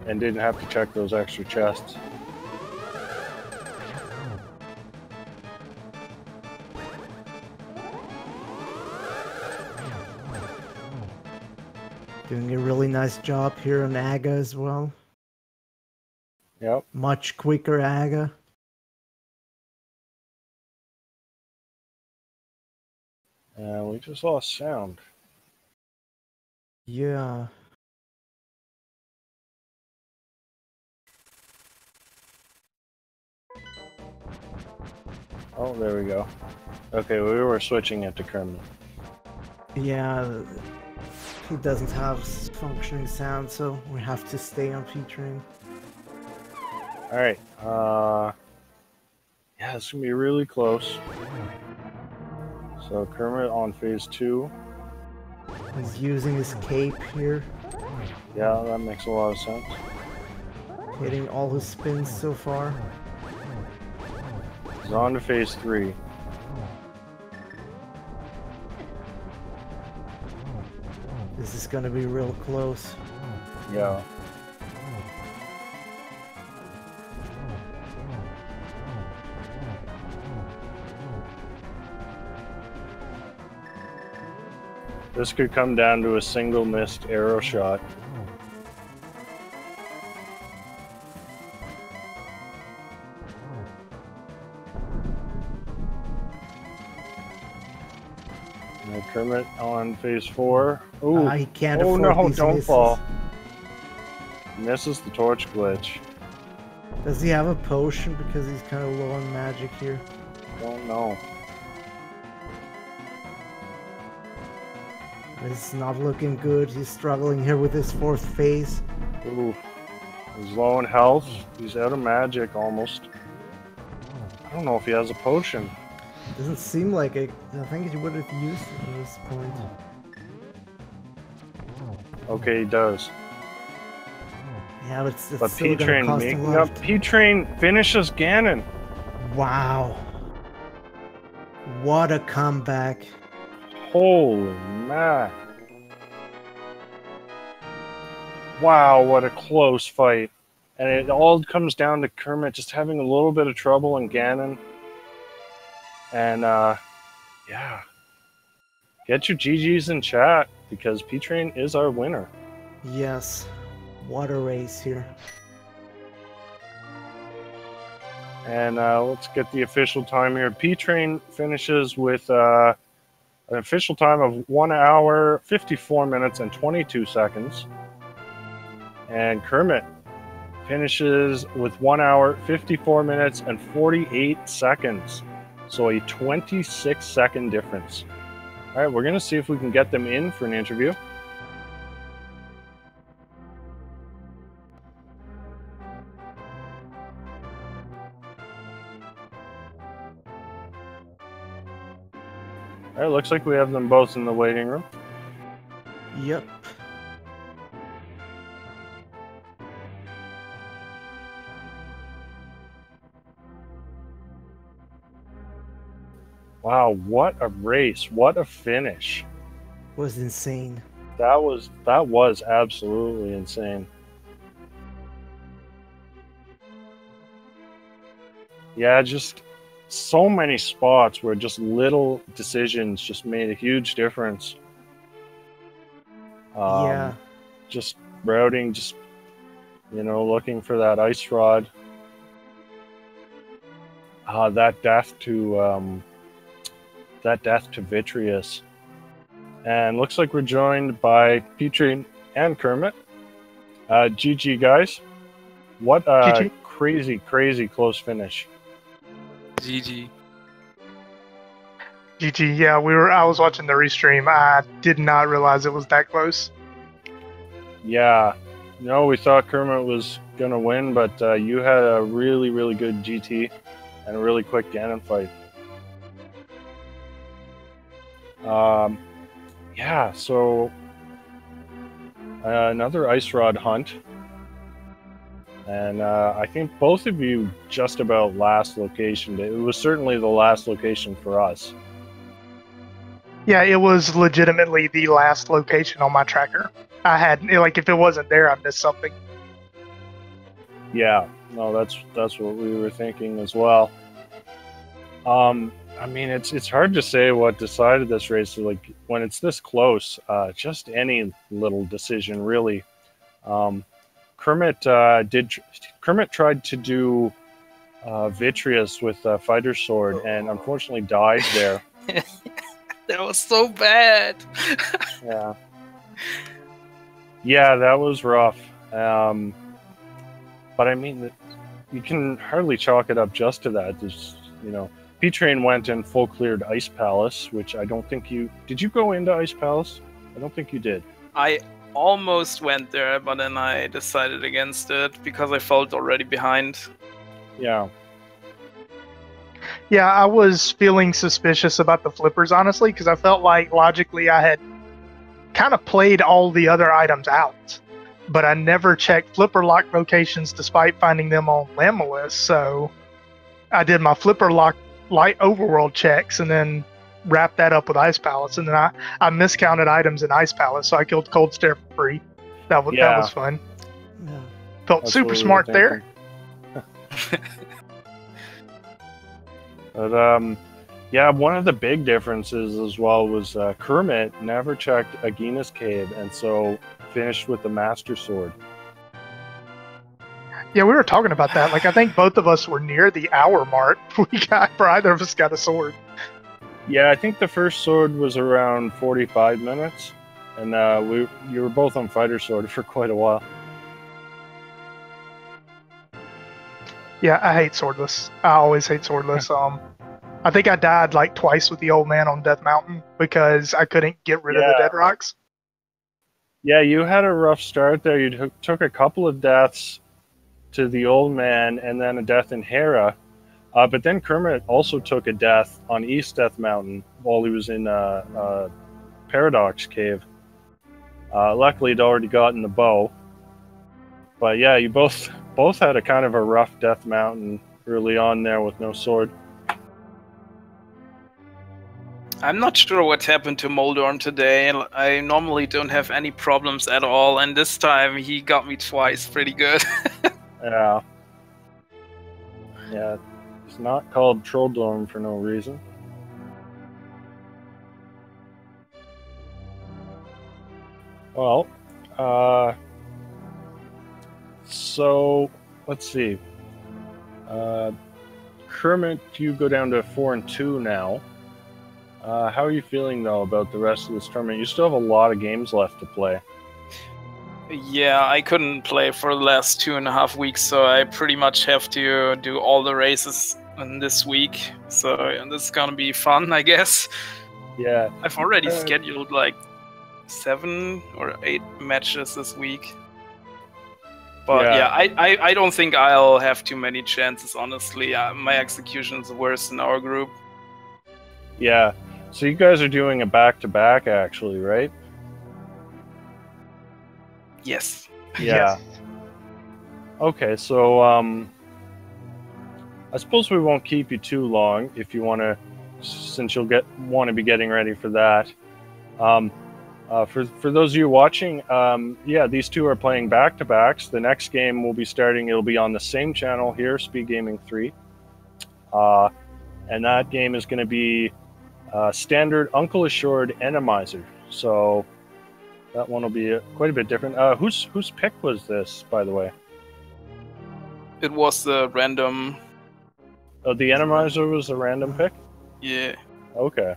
and didn't have to check those extra chests. Doing a really nice job here on Aga as well. Yep. Much quicker Aga. We just lost sound. Yeah. Oh, there we go. Okay, we were switching it to Kermit. Yeah, he doesn't have functioning sound, so we have to stay on P-Train. Alright, yeah, it's gonna be really close. So Kermit on phase 2. He's using his cape here. Yeah, that makes a lot of sense. Hitting all his spins so far. He's on to phase 3. This is gonna be real close. Yeah. This could come down to a single missed arrow shot. Kermit on phase 4. Ooh. He can't oh afford no, these don't misses. fall. Misses the torch glitch. Does he have a potion because he's kind of low on magic here? Don't know. It's not looking good. He's struggling here with his 4th phase. Ooh. He's low in health. He's out of magic almost. I don't know if he has a potion. Doesn't seem like it. I think he would have used it at this point. Okay, he does. Yeah, but it's But still gonna P-Train cost a making lot. up. P-Train finishes Ganon. Wow. What a comeback. Holy man. Wow, what a close fight. And it all comes down to Kermit just having a little bit of trouble in Ganon. And, yeah. Get your GGs in chat, because P-Train is our winner. Yes. What a race here. And let's get the official time here. P-Train finishes with an official time of 1 hour, 54 minutes, and 22 seconds. And Kermit finishes with 1 hour, 54 minutes, and 48 seconds. So a 26-second difference. All right, we're going to see if we can get them in for an interview. All right, looks like we have them both in the waiting room. Yep. Wow, what a race. What a finish. Was insane. That was absolutely insane. Yeah, just so many spots where just little decisions just made a huge difference. Yeah. Just routing, just, you know, looking for that ice rod. That death to Vitreous. And looks like we're joined by P-Train and Kermit. GG, guys. What a crazy, crazy close finish. GG. GG, yeah, I was watching the restream. I did not realize it was that close. Yeah. No, we thought Kermit was going to win, but you had a really, really good GT and a really quick Ganon fight. Yeah, so another ice rod hunt. And I think both of you just about last location. It was certainly the last location for us. Yeah, it was legitimately the last location on my tracker. I had, like, if it wasn't there, I missed something. Yeah, no, that's what we were thinking as well. I mean, it's hard to say what decided this race. Like when it's this close, just any little decision really. Kermit Kermit tried to do Vitreous with Fighter Sword, and unfortunately died there. That was so bad. Yeah. Yeah, that was rough. But I mean, you can hardly chalk it up just to that. There's, you know, P-Train went and full cleared Ice Palace, which I don't think you... Did you go into Ice Palace? I don't think you did. I almost went there, but then I decided against it because I felt already behind. Yeah. Yeah, I was feeling suspicious about the flippers, honestly, because I felt like logically I had kind of played all the other items out, but I never checked flipper lock locations despite finding them on Lammelist. So I did my flipper lock light overworld checks and then wrapped that up with Ice Palace, and then I miscounted items in Ice Palace, so I killed Cold Stare for free. That was fun. Yeah. Felt That's super what we smart were there. But yeah, one of the big differences as well was Kermit never checked Agina's cave, and so finished with the Master Sword. Yeah, we were talking about that. Like, I think both of us were near the hour mark. For either of us got a sword. Yeah, I think the first sword was around 45 minutes, and you were both on Fighter Sword for quite a while. Yeah, I hate swordless. I always hate swordless. I think I died like twice with the old man on Death Mountain because I couldn't get rid of the dead rocks. Yeah, you had a rough start there. You took a couple of deaths to the old man, and then a death in Hera. But then Kermit also took a death on East Death Mountain while he was in Paradox Cave. Luckily, he'd already gotten the bow. But yeah, you both had a kind of a rough Death Mountain early on there with no sword. I'm not sure what happened to Moldorm today. I normally don't have any problems at all, and this time he got me twice pretty good. Yeah. Yeah, it's not called Trolldorm for no reason. Well, so let's see. Kermit, you go down to 4-2 now. How are you feeling though about the rest of this tournament? You still have a lot of games left to play. Yeah, I couldn't play for the last 2.5 weeks, so I pretty much have to do all the races in this week. So this is gonna be fun, I guess. Yeah. I've already scheduled like 7 or 8 matches this week. But yeah, I don't think I'll have too many chances, honestly. My execution is worse than our group. Yeah. So you guys are doing a back-to-back, actually, right? Yes. Yeah. Yes. Okay, so I suppose we won't keep you too long if you want to, since you'll want to be getting ready for that. For those of you watching, yeah, these two are playing back-to-backs. The next game will be starting. It'll be on the same channel here, Speed Gaming 3, and that game is going to be standard Uncle Assured Randomizer. So that one will be quite a bit different. Whose pick was this, by the way? It was the random. Oh, the Randomizer was a random pick? Yeah. Okay.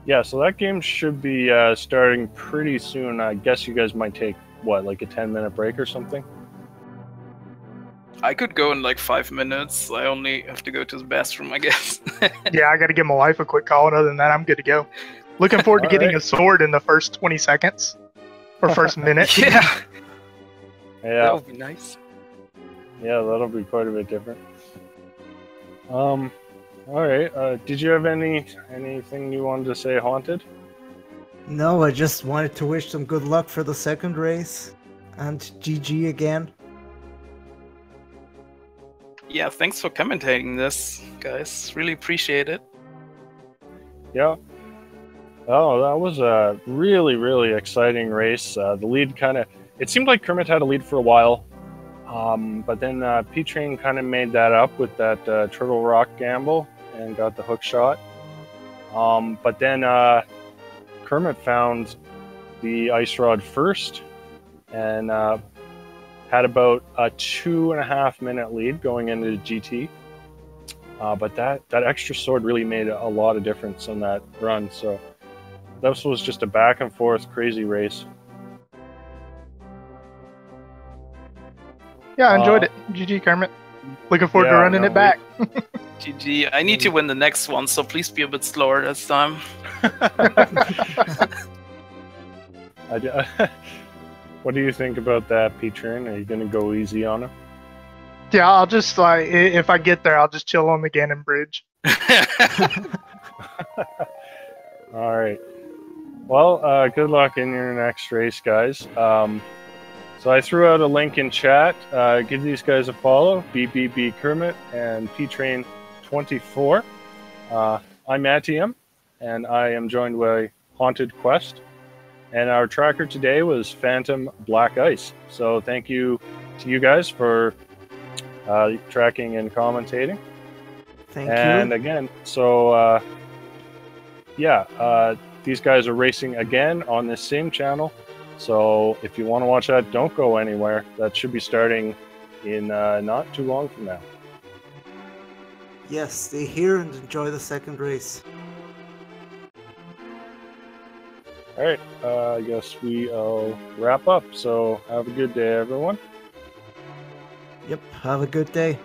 Yeah, so that game should be starting pretty soon. I guess you guys might take, what, like a 10-minute break or something? I could go in like 5 minutes. I only have to go to the bathroom, I guess. Yeah, I got to give my wife a quick call, and other than that, I'm good to go. Looking forward to getting a sword in the first 20 seconds. Or first minute. Yeah. Yeah. That would be nice. Yeah, that'll be quite a bit different. All right. Did you have anything you wanted to say, Haunted? No, I just wanted to wish them good luck for the second race. And GG again. Yeah, thanks for commentating this, guys. Really appreciate it. Yeah. Oh, that was a really, really exciting race. The lead it seemed like Kermit had a lead for a while, but then P-Train kind of made that up with that Turtle Rock gamble and got the hook shot. But then Kermit found the ice rod first and had about a 2.5 minute lead going into the GT. But that extra sword really made a lot of difference on that run. So this was just a back and forth crazy race. Yeah, I enjoyed it. GG, Kermit. Looking forward to running it back. GG. I need to win the next one, so please be a bit slower this time. What do you think about that, P-Train? Are you going to go easy on him? Yeah, I'll just if I get there, I'll just chill on the Ganon Bridge. All right. Well, good luck in your next race, guys. So I threw out a link in chat. Give these guys a follow, BBB Kermit and PTrain24. I'm Atium, and I am joined by Haunted Quest. And our tracker today was Phantom Black Ice. So thank you to you guys for tracking and commentating. Thank you. And again, so these guys are racing again on this same channel. So if you want to watch that, don't go anywhere. That should be starting in not too long from now. Yes, stay here and enjoy the second race. All right, I guess we'll wrap up. So have a good day, everyone. Yep, have a good day.